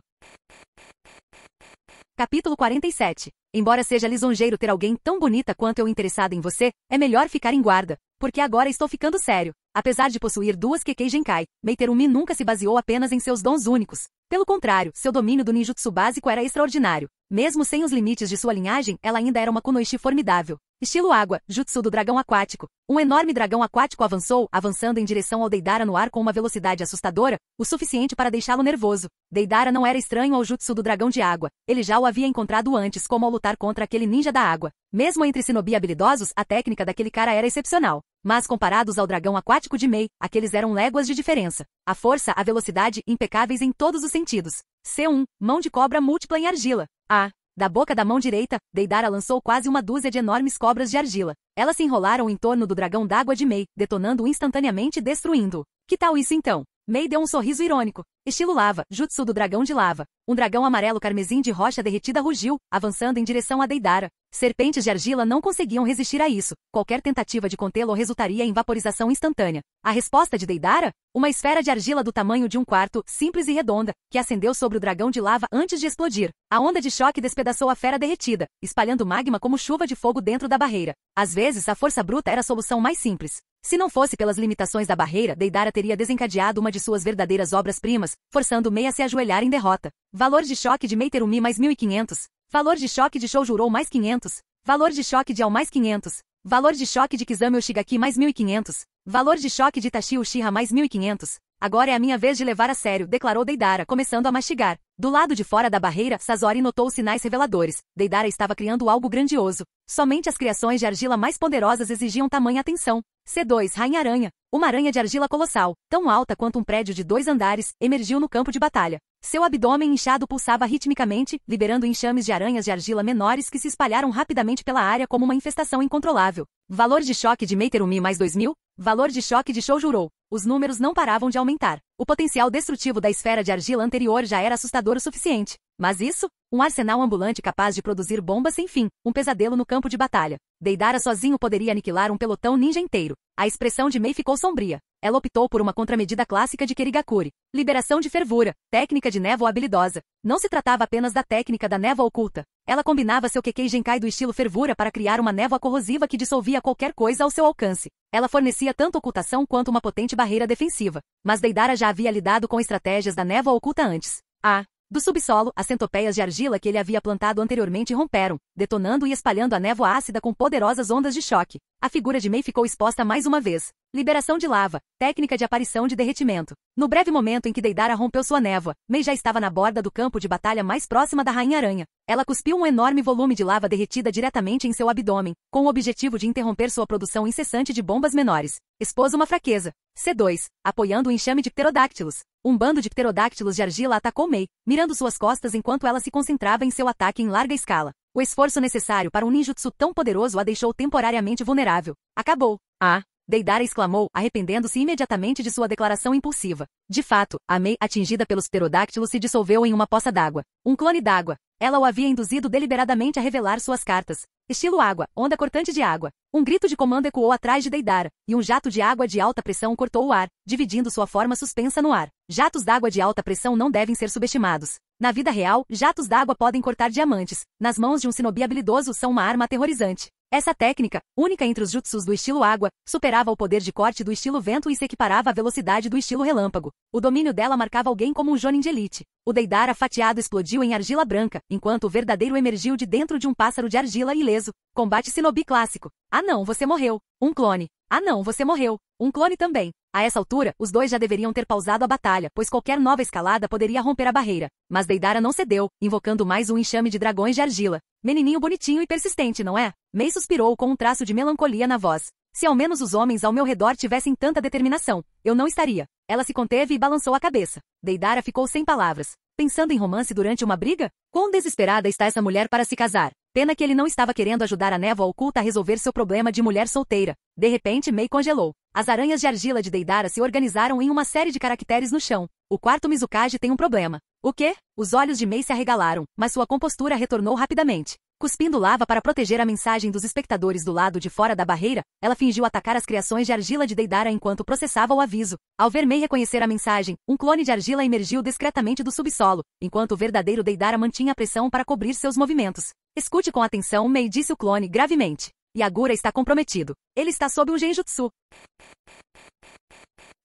Capítulo 47. Embora seja lisonjeiro ter alguém tão bonita quanto eu interessada em você, é melhor ficar em guarda, porque agora estou ficando sério. Apesar de possuir 2 Kekkei Genkai, Mei Terumi nunca se baseou apenas em seus dons únicos. Pelo contrário, seu domínio do ninjutsu básico era extraordinário. Mesmo sem os limites de sua linhagem, ela ainda era uma kunoichi formidável. Estilo água, jutsu do dragão aquático. Um enorme dragão aquático avançou, avançando em direção ao Deidara no ar com uma velocidade assustadora, o suficiente para deixá-lo nervoso. Deidara não era estranho ao jutsu do dragão de água. Ele já o havia encontrado antes, como ao lutar contra aquele ninja da água. Mesmo entre shinobi habilidosos, a técnica daquele cara era excepcional. Mas comparados ao dragão aquático de Mei, aqueles eram léguas de diferença. A força, a velocidade, impecáveis em todos os sentidos. C1, mão de cobra múltipla em argila. A. Da boca da mão direita, Deidara lançou quase uma dúzia de enormes cobras de argila. Elas se enrolaram em torno do dragão d'água de Mei, detonando-o instantaneamente e destruindo-o. Que tal isso então? Mei deu um sorriso irônico. Estilo lava, jutsu do dragão de lava. Um dragão amarelo carmesim de rocha derretida rugiu, avançando em direção a Deidara. Serpentes de argila não conseguiam resistir a isso. Qualquer tentativa de contê-lo resultaria em vaporização instantânea. A resposta de Deidara? Uma esfera de argila do tamanho de um quarto, simples e redonda, que acendeu sobre o dragão de lava antes de explodir. A onda de choque despedaçou a fera derretida, espalhando magma como chuva de fogo dentro da barreira. Às vezes, a força bruta era a solução mais simples. Se não fosse pelas limitações da barreira, Deidara teria desencadeado uma de suas verdadeiras obras-primas, forçando Mei a se ajoelhar em derrota. Valor de choque de Mei Terumi mais 1.500. Valor de choque de Shojuro mais 500. Valor de choque de Ao mais 500. Valor de choque de Kizami Ushigaki mais 1.500. Valor de choque de Itachi Uchiha mais 1.500. Agora é a minha vez de levar a sério, declarou Deidara, começando a mastigar. Do lado de fora da barreira, Sazori notou sinais reveladores. Deidara estava criando algo grandioso. Somente as criações de argila mais poderosas exigiam tamanha atenção. C2, Rainha-Aranha. Uma aranha de argila colossal, tão alta quanto um prédio de 2 andares, emergiu no campo de batalha. Seu abdômen inchado pulsava ritmicamente, liberando enxames de aranhas de argila menores que se espalharam rapidamente pela área como uma infestação incontrolável. Valor de choque de Mei Terumi mais 2.000. Valor de choque de Shoujuro. Os números não paravam de aumentar. O potencial destrutivo da esfera de argila anterior já era assustador o suficiente. Mas isso? Um arsenal ambulante capaz de produzir bombas sem fim, um pesadelo no campo de batalha. Deidara sozinho poderia aniquilar um pelotão ninja inteiro. A expressão de Mei ficou sombria. Ela optou por uma contramedida clássica de Kirigakuri. Liberação de fervura, técnica de névoa habilidosa. Não se tratava apenas da técnica da névoa oculta. Ela combinava seu Kekkei Genkai do estilo fervura para criar uma névoa corrosiva que dissolvia qualquer coisa ao seu alcance. Ela fornecia tanto ocultação quanto uma potente barreira defensiva. Mas Deidara já havia lidado com estratégias da névoa oculta antes. Do subsolo, as centopeias de argila que ele havia plantado anteriormente romperam, detonando e espalhando a névoa ácida com poderosas ondas de choque. A figura de Mei ficou exposta mais uma vez. Liberação de lava, técnica de aparição de derretimento. No breve momento em que Deidara rompeu sua névoa, Mei já estava na borda do campo de batalha mais próxima da Rainha-Aranha. Ela cuspiu um enorme volume de lava derretida diretamente em seu abdômen, com o objetivo de interromper sua produção incessante de bombas menores. Expôs uma fraqueza. C2, apoiando o enxame de pterodáctilos. Um bando de pterodáctilos de argila atacou Mei, mirando suas costas enquanto ela se concentrava em seu ataque em larga escala. O esforço necessário para um ninjutsu tão poderoso a deixou temporariamente vulnerável. Acabou. Deidara exclamou, arrependendo-se imediatamente de sua declaração impulsiva. De fato, a Mei, atingida pelos pterodáctilos, se dissolveu em uma poça d'água. Um clone d'água. Ela o havia induzido deliberadamente a revelar suas cartas. Estilo água, onda cortante de água. Um grito de comando ecoou atrás de Deidara, e um jato de água de alta pressão cortou o ar, dividindo sua forma suspensa no ar. Jatos d'água de alta pressão não devem ser subestimados. Na vida real, jatos d'água podem cortar diamantes. Nas mãos de um shinobi habilidoso são uma arma aterrorizante. Essa técnica, única entre os jutsus do estilo água, superava o poder de corte do estilo vento e se equiparava à velocidade do estilo relâmpago. O domínio dela marcava alguém como um jonin de elite. O Deidara fatiado explodiu em argila branca, enquanto o verdadeiro emergiu de dentro de um pássaro de argila ileso. Combate shinobi clássico. Ah não, você morreu. Um clone. Ah não, você morreu. Um clone também. A essa altura, os dois já deveriam ter pausado a batalha, pois qualquer nova escalada poderia romper a barreira. Mas Deidara não cedeu, invocando mais um enxame de dragões de argila. Menininho bonitinho e persistente, não é? Mei suspirou com um traço de melancolia na voz. Se ao menos os homens ao meu redor tivessem tanta determinação, eu não estaria. Ela se conteve e balançou a cabeça. Deidara ficou sem palavras. Pensando em romance durante uma briga? Quão desesperada está essa mulher para se casar? Pena que ele não estava querendo ajudar a névoa oculta a resolver seu problema de mulher solteira. De repente, Mei congelou. As aranhas de argila de Deidara se organizaram em uma série de caracteres no chão. O quarto Mizukage tem um problema. O quê? Os olhos de Mei se arregalaram, mas sua compostura retornou rapidamente. Cuspindo lava para proteger a mensagem dos espectadores do lado de fora da barreira, ela fingiu atacar as criações de argila de Deidara enquanto processava o aviso. Ao ver Mei reconhecer a mensagem, um clone de argila emergiu discretamente do subsolo, enquanto o verdadeiro Deidara mantinha a pressão para cobrir seus movimentos. Escute com atenção, Mei, disse o clone gravemente. Yagura está comprometido. Ele está sob um genjutsu.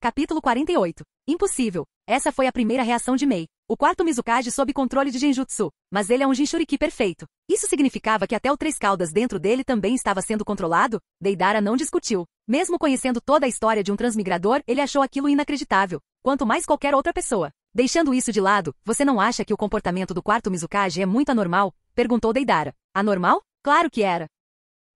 Capítulo 48. Impossível. Essa foi a primeira reação de Mei. O quarto Mizukage sob controle de genjutsu, mas ele é um Jinchuriki perfeito. Isso significava que até o Três Caudas dentro dele também estava sendo controlado? Deidara não discutiu. Mesmo conhecendo toda a história de um transmigrador, ele achou aquilo inacreditável, quanto mais qualquer outra pessoa. Deixando isso de lado, você não acha que o comportamento do quarto Mizukage é muito anormal? Perguntou Deidara. Anormal? Claro que era.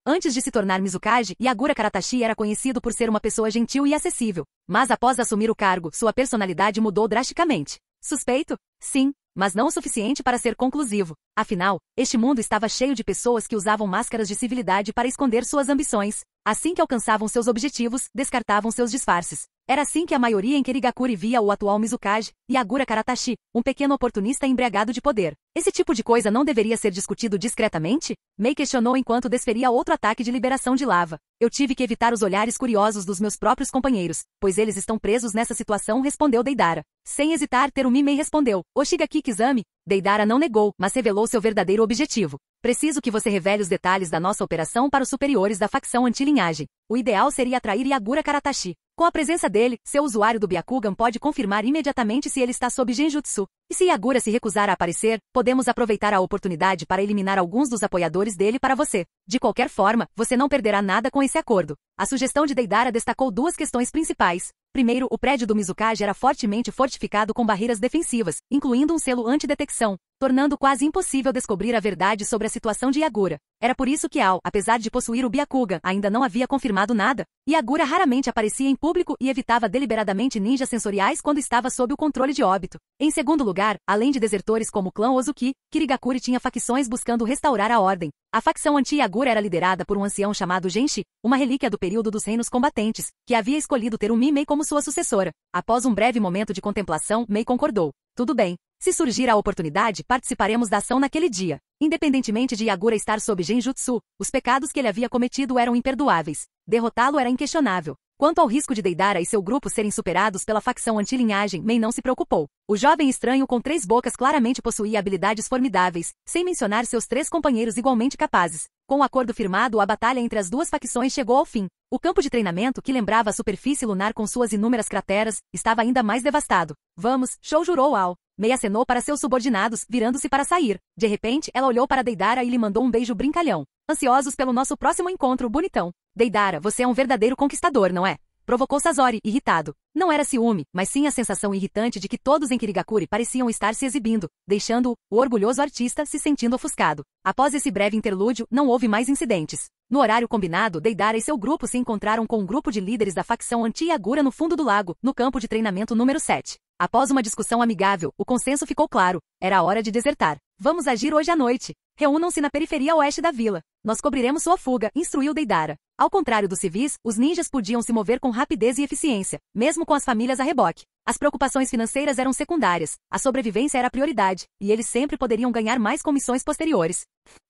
Antes de se tornar Mizukage, Yagura Karatashi era conhecido por ser uma pessoa gentil e acessível. Mas após assumir o cargo, sua personalidade mudou drasticamente. Suspeito? Sim, mas não o suficiente para ser conclusivo. Afinal, este mundo estava cheio de pessoas que usavam máscaras de civilidade para esconder suas ambições. Assim que alcançavam seus objetivos, descartavam seus disfarces. Era assim que a maioria em Kirigakuri via o atual Mizukage, Yagura Karatashi, um pequeno oportunista embriagado de poder. Esse tipo de coisa não deveria ser discutido discretamente? Mei questionou enquanto desferia outro ataque de liberação de lava. Eu tive que evitar os olhares curiosos dos meus próprios companheiros, pois eles estão presos nessa situação, respondeu Deidara. Sem hesitar, Terumi Mei respondeu. Oshigaki Kizami? Deidara não negou, mas revelou seu verdadeiro objetivo. Preciso que você revele os detalhes da nossa operação para os superiores da facção anti-linhagem. O ideal seria atrair Yagura Karatashi. Com a presença dele, seu usuário do Byakugan pode confirmar imediatamente se ele está sob genjutsu. E se Yagura se recusar a aparecer, podemos aproveitar a oportunidade para eliminar alguns dos apoiadores dele para você. De qualquer forma, você não perderá nada com esse acordo. A sugestão de Deidara destacou duas questões principais. Primeiro, o prédio do Mizukage era fortemente fortificado com barreiras defensivas, incluindo um selo antidetecção, tornando quase impossível descobrir a verdade sobre a situação de Yagura. Era por isso que apesar de possuir o Byakugan, ainda não havia confirmado nada. Yagura raramente aparecia em público e evitava deliberadamente ninjas sensoriais quando estava sob o controle de Obito. Em segundo lugar, além de desertores como o clã Ozuki, Kirigakuri tinha facções buscando restaurar a ordem. A facção anti-Yagura era liderada por um ancião chamado Genshi, uma relíquia do período dos reinos combatentes, que havia escolhido Terumi Mei como sua sucessora. Após um breve momento de contemplação, Mei concordou. Tudo bem. Se surgir a oportunidade, participaremos da ação naquele dia. Independentemente de Yagura estar sob Genjutsu, os pecados que ele havia cometido eram imperdoáveis. Derrotá-lo era inquestionável. Quanto ao risco de Deidara e seu grupo serem superados pela facção anti-linhagem, Mei não se preocupou. O jovem estranho com 3 bocas claramente possuía habilidades formidáveis, sem mencionar seus 3 companheiros igualmente capazes. Com o acordo firmado, a batalha entre as duas facções chegou ao fim. O campo de treinamento, que lembrava a superfície lunar com suas inúmeras crateras, estava ainda mais devastado. Vamos, Shou jurou ao. Mei acenou para seus subordinados, virando-se para sair. De repente, ela olhou para Deidara e lhe mandou um beijo brincalhão. Ansiosos pelo nosso próximo encontro, bonitão. Deidara, você é um verdadeiro conquistador, não é? Provocou Sasori, irritado. Não era ciúme, mas sim a sensação irritante de que todos em Kirigakuri pareciam estar se exibindo, deixando o orgulhoso artista se sentindo ofuscado. Após esse breve interlúdio, não houve mais incidentes. No horário combinado, Deidara e seu grupo se encontraram com um grupo de líderes da facção anti-Yagura no fundo do lago, no campo de treinamento número 7. Após uma discussão amigável, o consenso ficou claro. Era a hora de desertar. Vamos agir hoje à noite. Reúnam-se na periferia oeste da vila. Nós cobriremos sua fuga, instruiu Deidara. Ao contrário dos civis, os ninjas podiam se mover com rapidez e eficiência, mesmo com as famílias a reboque. As preocupações financeiras eram secundárias, a sobrevivência era a prioridade, e eles sempre poderiam ganhar mais comissões posteriores.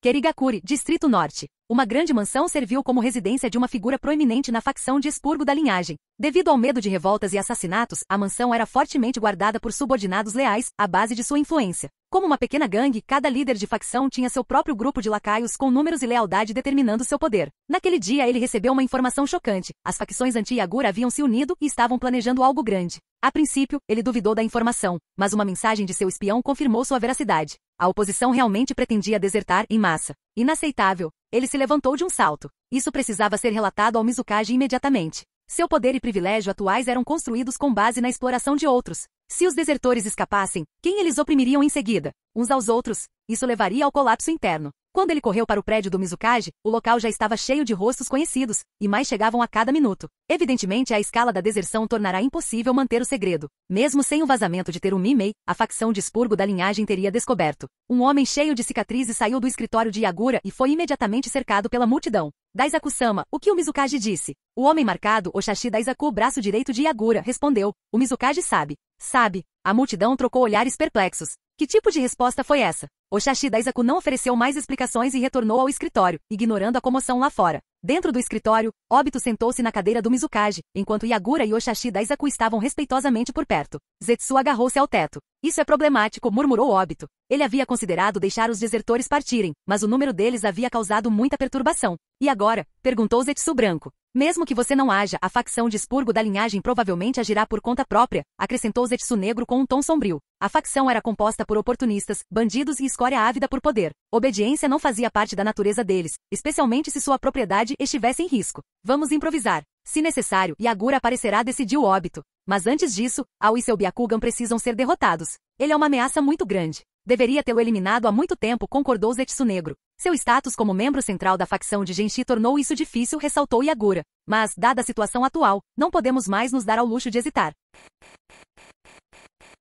Kirigakuri, Distrito Norte. Uma grande mansão serviu como residência de uma figura proeminente na facção de expurgo da linhagem. Devido ao medo de revoltas e assassinatos, a mansão era fortemente guardada por subordinados leais, à base de sua influência. Como uma pequena gangue, cada líder de facção tinha seu próprio grupo de lacaios com números e lealdade determinando seu poder. Naquele dia ele recebeu uma informação chocante. As facções anti-Yagura haviam se unido e estavam planejando algo grande. A princípio, ele duvidou da informação, mas uma mensagem de seu espião confirmou sua veracidade. A oposição realmente pretendia desertar em massa. Inaceitável. Ele se levantou de um salto. Isso precisava ser relatado ao Mizukage imediatamente. Seu poder e privilégio atuais eram construídos com base na exploração de outros. Se os desertores escapassem, quem eles oprimiriam em seguida? Uns aos outros. Isso levaria ao colapso interno. Quando ele correu para o prédio do Mizukage, o local já estava cheio de rostos conhecidos, e mais chegavam a cada minuto. Evidentemente, a escala da deserção tornará impossível manter o segredo. Mesmo sem o vazamento de Terumi Mei, a facção de expurgo da linhagem teria descoberto. Um homem cheio de cicatrizes saiu do escritório de Yagura e foi imediatamente cercado pela multidão. Daisaku-sama, o que o Mizukage disse? O homem marcado, Oshashi Daisaku, braço direito de Yagura, respondeu. O Mizukage sabe. Sabe. A multidão trocou olhares perplexos. Que tipo de resposta foi essa? Oshashi Daisaku não ofereceu mais explicações e retornou ao escritório, ignorando a comoção lá fora. Dentro do escritório, Obito sentou-se na cadeira do Mizukage, enquanto Yagura e Oshashi Daisaku estavam respeitosamente por perto. Zetsu agarrou-se ao teto. Isso é problemático, murmurou Obito. Ele havia considerado deixar os desertores partirem, mas o número deles havia causado muita perturbação. E agora? Perguntou Zetsu branco. Mesmo que você não haja, a facção de expurgo da linhagem provavelmente agirá por conta própria, acrescentou Zetsu negro com um tom sombrio. A facção era composta por oportunistas, bandidos e escória ávida por poder. Obediência não fazia parte da natureza deles, especialmente se sua propriedade estivesse em risco. Vamos improvisar. Se necessário, Yagura aparecerá, decidiu Obito. Mas antes disso, Ao e seu Byakugan precisam ser derrotados. Ele é uma ameaça muito grande. Deveria tê-lo eliminado há muito tempo, concordou Zetsu negro. Seu status como membro central da facção de Genshi tornou isso difícil, ressaltou Yagura. Mas, dada a situação atual, não podemos mais nos dar ao luxo de hesitar.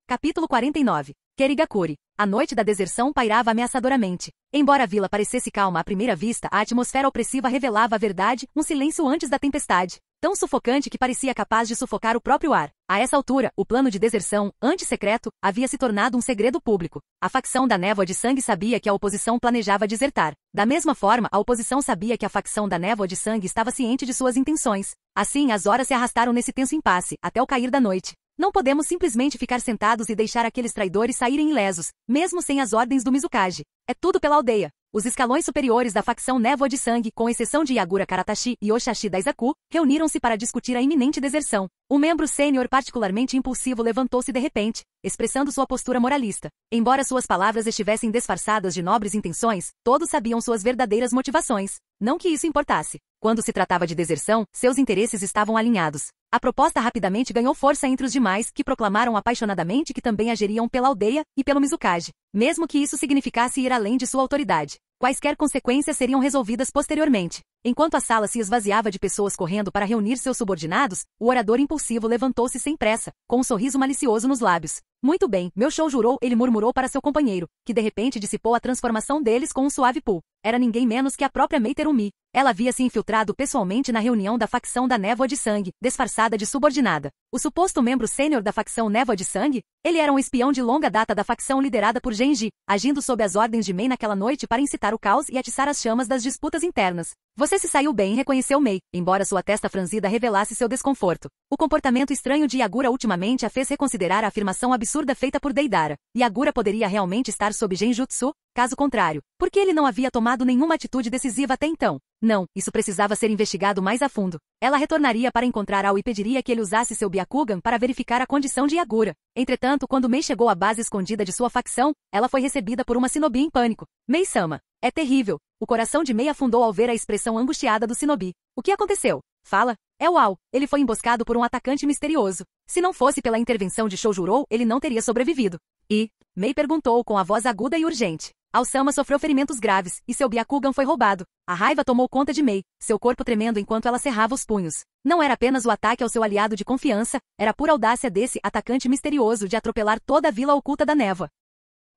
Capítulo 49. Kirigakuri. A noite da deserção pairava ameaçadoramente. Embora a vila parecesse calma à primeira vista, a atmosfera opressiva revelava a verdade, um silêncio antes da tempestade. Tão sufocante que parecia capaz de sufocar o próprio ar. A essa altura, o plano de deserção, antes secreto, havia se tornado um segredo público. A facção da Névoa de Sangue sabia que a oposição planejava desertar. Da mesma forma, a oposição sabia que a facção da Névoa de Sangue estava ciente de suas intenções. Assim, as horas se arrastaram nesse tenso impasse, até o cair da noite. Não podemos simplesmente ficar sentados e deixar aqueles traidores saírem ilesos, mesmo sem as ordens do Mizukage. É tudo pela aldeia. Os escalões superiores da facção Névoa de Sangue, com exceção de Yagura Karatashi e Oshashi Daisaku, reuniram-se para discutir a iminente deserção. Um membro sênior particularmente impulsivo levantou-se de repente, expressando sua postura moralista. Embora suas palavras estivessem disfarçadas de nobres intenções, todos sabiam suas verdadeiras motivações. Não que isso importasse. Quando se tratava de deserção, seus interesses estavam alinhados. A proposta rapidamente ganhou força entre os demais, que proclamaram apaixonadamente que também agiriam pela aldeia e pelo Mizukage, mesmo que isso significasse ir além de sua autoridade. Quaisquer consequências seriam resolvidas posteriormente. Enquanto a sala se esvaziava de pessoas correndo para reunir seus subordinados, o orador impulsivo levantou-se sem pressa, com um sorriso malicioso nos lábios. Muito bem, meu show jurou, ele murmurou para seu companheiro, que de repente dissipou a transformação deles com um suave pull. Era ninguém menos que a própria Mei Terumi. Ela havia se infiltrado pessoalmente na reunião da facção da Névoa de Sangue, disfarçada de subordinada. O suposto membro sênior da facção Névoa de Sangue? Ele era um espião de longa data da facção liderada por Genji, agindo sob as ordens de Mei naquela noite para incitar o caos e atiçar as chamas das disputas internas. Você se saiu bem, reconheceu Mei, embora sua testa franzida revelasse seu desconforto. O comportamento estranho de Yagura ultimamente a fez reconsiderar a afirmação absurda feita por Deidara. Yagura poderia realmente estar sob Genjutsu? Caso contrário, por que ele não havia tomado nenhuma atitude decisiva até então? Não, isso precisava ser investigado mais a fundo. Ela retornaria para encontrar Ao e pediria que ele usasse seu Byakugan para verificar a condição de Yagura. Entretanto, quando Mei chegou à base escondida de sua facção, ela foi recebida por uma shinobi em pânico. Mei-sama. É terrível. O coração de Mei afundou ao ver a expressão angustiada do shinobi. O que aconteceu? Fala. É o Ao. Ele foi emboscado por um atacante misterioso. Se não fosse pela intervenção de Shoujuro, ele não teria sobrevivido. E? Mei perguntou com a voz aguda e urgente. Ao-sama sofreu ferimentos graves, e seu Byakugan foi roubado. A raiva tomou conta de Mei, seu corpo tremendo enquanto ela cerrava os punhos. Não era apenas o ataque ao seu aliado de confiança, era a pura audácia desse atacante misterioso de atropelar toda a vila oculta da névoa.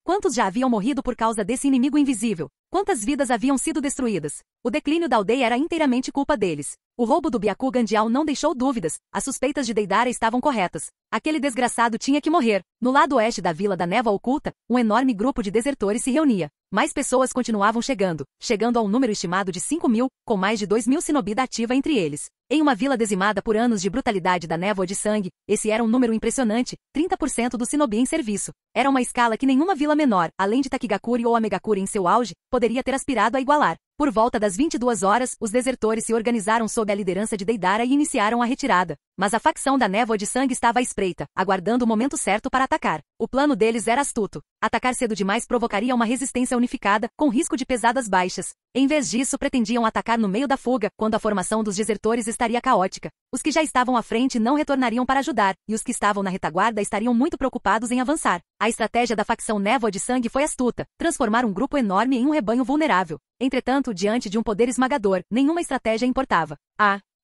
Quantos já haviam morrido por causa desse inimigo invisível? Quantas vidas haviam sido destruídas? O declínio da aldeia era inteiramente culpa deles. O roubo do Byakugan de Ao não deixou dúvidas, as suspeitas de Deidara estavam corretas. Aquele desgraçado tinha que morrer. No lado oeste da Vila da Névoa Oculta, um enorme grupo de desertores se reunia. Mais pessoas continuavam chegando ao número estimado de 5.000, com mais de 2.000 shinobi da ativa entre eles. Em uma vila dizimada por anos de brutalidade da Névoa de Sangue, esse era um número impressionante, 30% do shinobi em serviço. Era uma escala que nenhuma vila menor, além de Takigakuri ou Amegakuri em seu auge, poderia ter aspirado a igualar. Por volta das 22 horas, os desertores se organizaram sob a liderança de Deidara e iniciaram a retirada. Mas a facção da Névoa de Sangue estava à espreita, aguardando o momento certo para atacar. O plano deles era astuto. Atacar cedo demais provocaria uma resistência unificada, com risco de pesadas baixas. Em vez disso, pretendiam atacar no meio da fuga, quando a formação dos desertores estaria caótica. Os que já estavam à frente não retornariam para ajudar, e os que estavam na retaguarda estariam muito preocupados em avançar. A estratégia da facção Névoa de Sangue foi astuta, transformar um grupo enorme em um rebanho vulnerável. Entretanto, diante de um poder esmagador, nenhuma estratégia importava.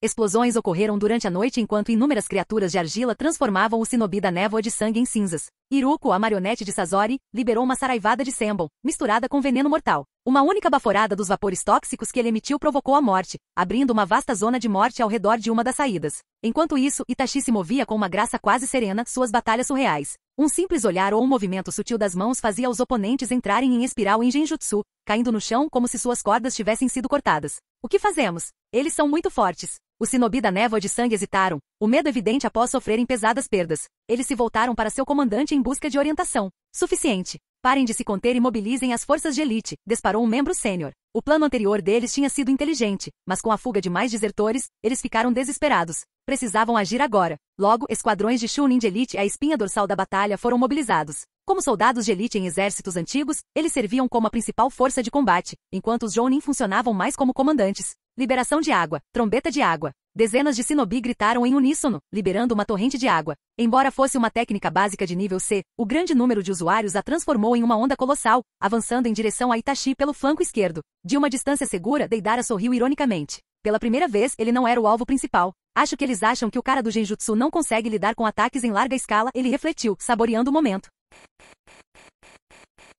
Explosões ocorreram durante a noite enquanto inúmeras criaturas de argila transformavam o shinobi da Névoa de Sangue em cinzas. Iruko, a marionete de Sasori, liberou uma saraivada de Senbon, misturada com veneno mortal. Uma única baforada dos vapores tóxicos que ele emitiu provocou a morte, abrindo uma vasta zona de morte ao redor de uma das saídas. Enquanto isso, Itachi se movia com uma graça quase serena, suas batalhas surreais. Um simples olhar ou um movimento sutil das mãos fazia os oponentes entrarem em espiral em genjutsu, caindo no chão como se suas cordas tivessem sido cortadas. O que fazemos? Eles são muito fortes. Os shinobi da Névoa de Sangue hesitaram, o medo evidente após sofrerem pesadas perdas. Eles se voltaram para seu comandante em busca de orientação. Suficiente. Parem de se conter e mobilizem as forças de elite, disparou um membro sênior. O plano anterior deles tinha sido inteligente, mas com a fuga de mais desertores, eles ficaram desesperados. Precisavam agir agora. Logo, esquadrões de Chunin de elite, a espinha dorsal da batalha, foram mobilizados. Como soldados de elite em exércitos antigos, eles serviam como a principal força de combate, enquanto os Jounin funcionavam mais como comandantes. Liberação de água, trombeta de água. Dezenas de shinobi gritaram em uníssono, liberando uma torrente de água. Embora fosse uma técnica básica de nível C, o grande número de usuários a transformou em uma onda colossal, avançando em direção a Itachi pelo flanco esquerdo. De uma distância segura, Deidara sorriu ironicamente. Pela primeira vez, ele não era o alvo principal. Acho que eles acham que o cara do genjutsu não consegue lidar com ataques em larga escala, ele refletiu, saboreando o momento.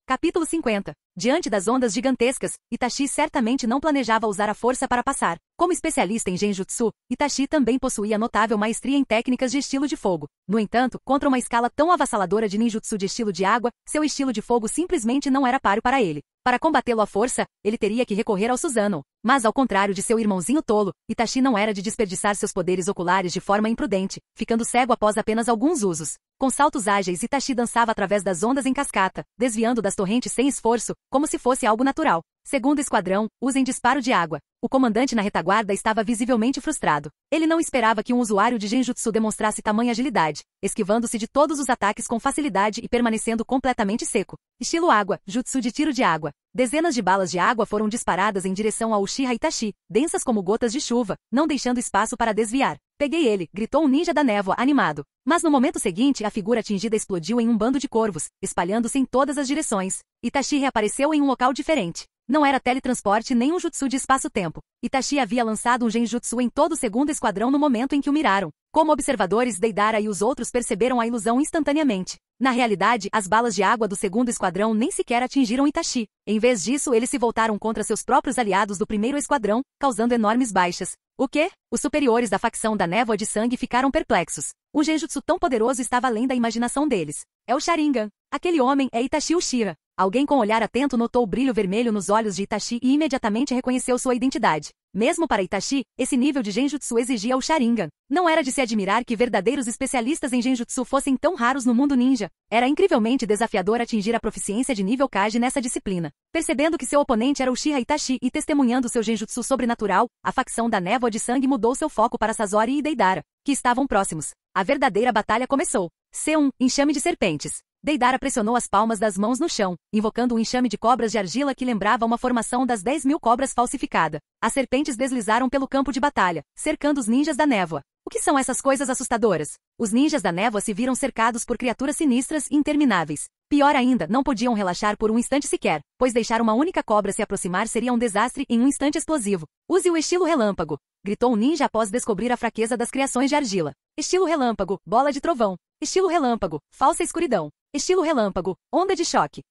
Capítulo 50. Diante das ondas gigantescas, Itachi certamente não planejava usar a força para passar. Como especialista em genjutsu, Itachi também possuía notável maestria em técnicas de estilo de fogo. No entanto, contra uma escala tão avassaladora de ninjutsu de estilo de água, seu estilo de fogo simplesmente não era páreo para ele. Para combatê-lo à força, ele teria que recorrer ao Susanoo. Mas ao contrário de seu irmãozinho tolo, Itachi não era de desperdiçar seus poderes oculares de forma imprudente, ficando cego após apenas alguns usos. Com saltos ágeis, Itachi dançava através das ondas em cascata, desviando das torrentes sem esforço, como se fosse algo natural. Segundo esquadrão, usem disparo de água. O comandante na retaguarda estava visivelmente frustrado. Ele não esperava que um usuário de genjutsu demonstrasse tamanha agilidade, esquivando-se de todos os ataques com facilidade e permanecendo completamente seco. Estilo água, jutsu de tiro de água. Dezenas de balas de água foram disparadas em direção ao Uchiha Itachi, densas como gotas de chuva, não deixando espaço para desviar. Peguei ele, gritou um ninja da névoa, animado. Mas no momento seguinte, a figura atingida explodiu em um bando de corvos, espalhando-se em todas as direções. Itachi reapareceu em um local diferente. Não era teletransporte nem um jutsu de espaço-tempo. Itachi havia lançado um genjutsu em todo o segundo esquadrão no momento em que o miraram. Como observadores, Deidara e os outros perceberam a ilusão instantaneamente. Na realidade, as balas de água do segundo esquadrão nem sequer atingiram Itachi. Em vez disso, eles se voltaram contra seus próprios aliados do primeiro esquadrão, causando enormes baixas. O quê? Os superiores da facção da Névoa de Sangue ficaram perplexos. Um genjutsu tão poderoso estava além da imaginação deles. É o Sharingan. Aquele homem é Itachi Uchiha. Alguém com olhar atento notou o brilho vermelho nos olhos de Itachi e imediatamente reconheceu sua identidade. Mesmo para Itachi, esse nível de genjutsu exigia o Sharingan. Não era de se admirar que verdadeiros especialistas em genjutsu fossem tão raros no mundo ninja. Era incrivelmente desafiador atingir a proficiência de nível Kage nessa disciplina. Percebendo que seu oponente era Uchiha Itachi e testemunhando seu genjutsu sobrenatural, a facção da Névoa de Sangue mudou seu foco para Sasori e Deidara, que estavam próximos. A verdadeira batalha começou. C1, enxame de serpentes. Deidara pressionou as palmas das mãos no chão, invocando um enxame de cobras de argila que lembrava uma formação das 10.000 cobras falsificada. As serpentes deslizaram pelo campo de batalha, cercando os ninjas da névoa. O que são essas coisas assustadoras? Os ninjas da névoa se viram cercados por criaturas sinistras e intermináveis. Pior ainda, não podiam relaxar por um instante sequer, pois deixar uma única cobra se aproximar seria um desastre em um instante explosivo. Use o estilo relâmpago, gritou um ninja após descobrir a fraqueza das criações de argila. Estilo relâmpago, bola de trovão. Estilo relâmpago, falsa escuridão. Estilo relâmpago, onda de choque.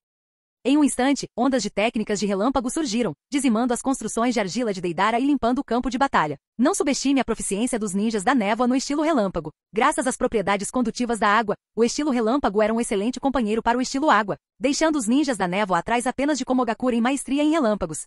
Em um instante, ondas de técnicas de relâmpago surgiram, dizimando as construções de argila de Deidara e limpando o campo de batalha. Não subestime a proficiência dos ninjas da névoa no estilo relâmpago. Graças às propriedades condutivas da água, o estilo relâmpago era um excelente companheiro para o estilo água, deixando os ninjas da névoa atrás apenas de Komogakure em maestria em relâmpagos.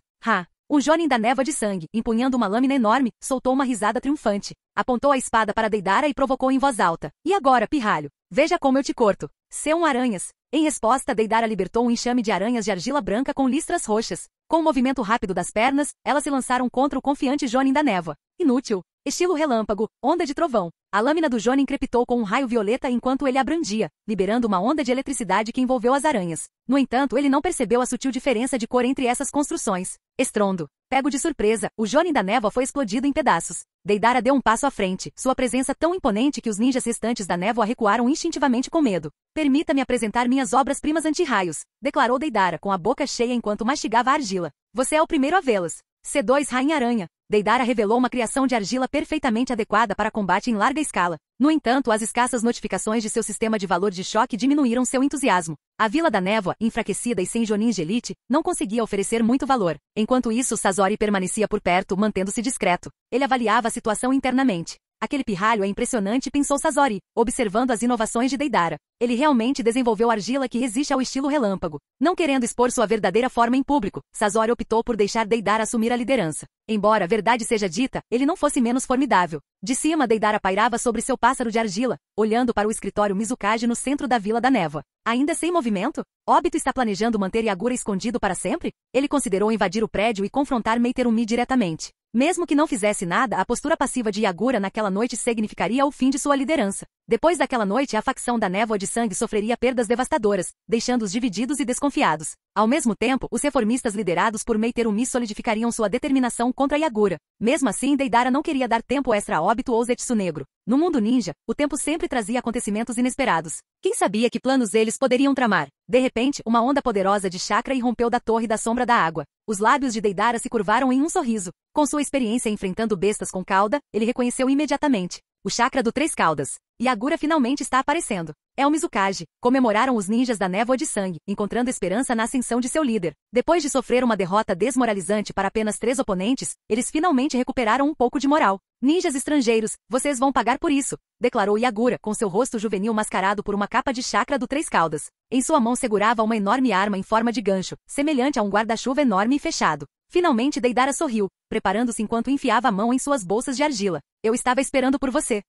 O Jonin da névoa de sangue, empunhando uma lâmina enorme, soltou uma risada triunfante. Apontou a espada para Deidara e provocou em voz alta. E agora, pirralho? Veja como eu te corto. C1 aranhas. Em resposta, Deidara libertou um enxame de aranhas de argila branca com listras roxas. Com um movimento rápido das pernas, elas se lançaram contra o confiante Jonin da névoa. Inútil. Estilo relâmpago, onda de trovão. A lâmina do Jonin crepitou com um raio violeta enquanto ele a brandia, liberando uma onda de eletricidade que envolveu as aranhas. No entanto, ele não percebeu a sutil diferença de cor entre essas construções. Estrondo. Pego de surpresa, o Jonin da névoa foi explodido em pedaços. Deidara deu um passo à frente, sua presença tão imponente que os ninjas restantes da névoa recuaram instintivamente com medo. Permita-me apresentar minhas obras-primas anti-raios, declarou Deidara com a boca cheia enquanto mastigava a argila. Você é o primeiro a vê-las. C2 Rainha-Aranha. Deidara revelou uma criação de argila perfeitamente adequada para combate em larga escala. No entanto, as escassas notificações de seu sistema de valor de choque diminuíram seu entusiasmo. A Vila da Névoa, enfraquecida e sem Jonins de elite, não conseguia oferecer muito valor. Enquanto isso, Sasori permanecia por perto, mantendo-se discreto. Ele avaliava a situação internamente. Aquele pirralho é impressionante, pensou Sasori, observando as inovações de Deidara. Ele realmente desenvolveu argila que resiste ao estilo relâmpago. Não querendo expor sua verdadeira forma em público, Sasori optou por deixar Deidara assumir a liderança. Embora a verdade seja dita, ele não fosse menos formidável. De cima, Deidara pairava sobre seu pássaro de argila, olhando para o escritório Mizukage no centro da Vila da Névoa. Ainda sem movimento? Obito está planejando manter Yagura escondido para sempre? Ele considerou invadir o prédio e confrontar Meiterumi diretamente. Mesmo que não fizesse nada, a postura passiva de Yagura naquela noite significaria o fim de sua liderança. Depois daquela noite, a facção da Névoa de Sangue sofreria perdas devastadoras, deixando-os divididos e desconfiados. Ao mesmo tempo, os reformistas liderados por Meiterumi solidificariam sua determinação contra Yagura. Mesmo assim, Deidara não queria dar tempo extra a Obito ou Zetsu Negro. No mundo ninja, o tempo sempre trazia acontecimentos inesperados. Quem sabia que planos eles poderiam tramar? De repente, uma onda poderosa de chakra irrompeu da torre da sombra da água. Os lábios de Deidara se curvaram em um sorriso. Com sua experiência enfrentando bestas com cauda, ele reconheceu imediatamente o chakra do Três Caudas. Yagura finalmente está aparecendo. É o Mizukage. Comemoraram os ninjas da Névoa de Sangue, encontrando esperança na ascensão de seu líder. Depois de sofrer uma derrota desmoralizante para apenas 3 oponentes, eles finalmente recuperaram um pouco de moral. Ninjas estrangeiros, vocês vão pagar por isso, declarou Yagura, com seu rosto juvenil mascarado por uma capa de chakra do Três Caudas. Em sua mão segurava uma enorme arma em forma de gancho, semelhante a um guarda-chuva enorme e fechado. Finalmente Deidara sorriu, preparando-se enquanto enfiava a mão em suas bolsas de argila. Eu estava esperando por você.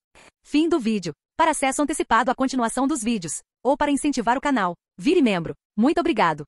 Fim do vídeo. Para acesso antecipado à continuação dos vídeos, ou para incentivar o canal, vire membro. Muito obrigado.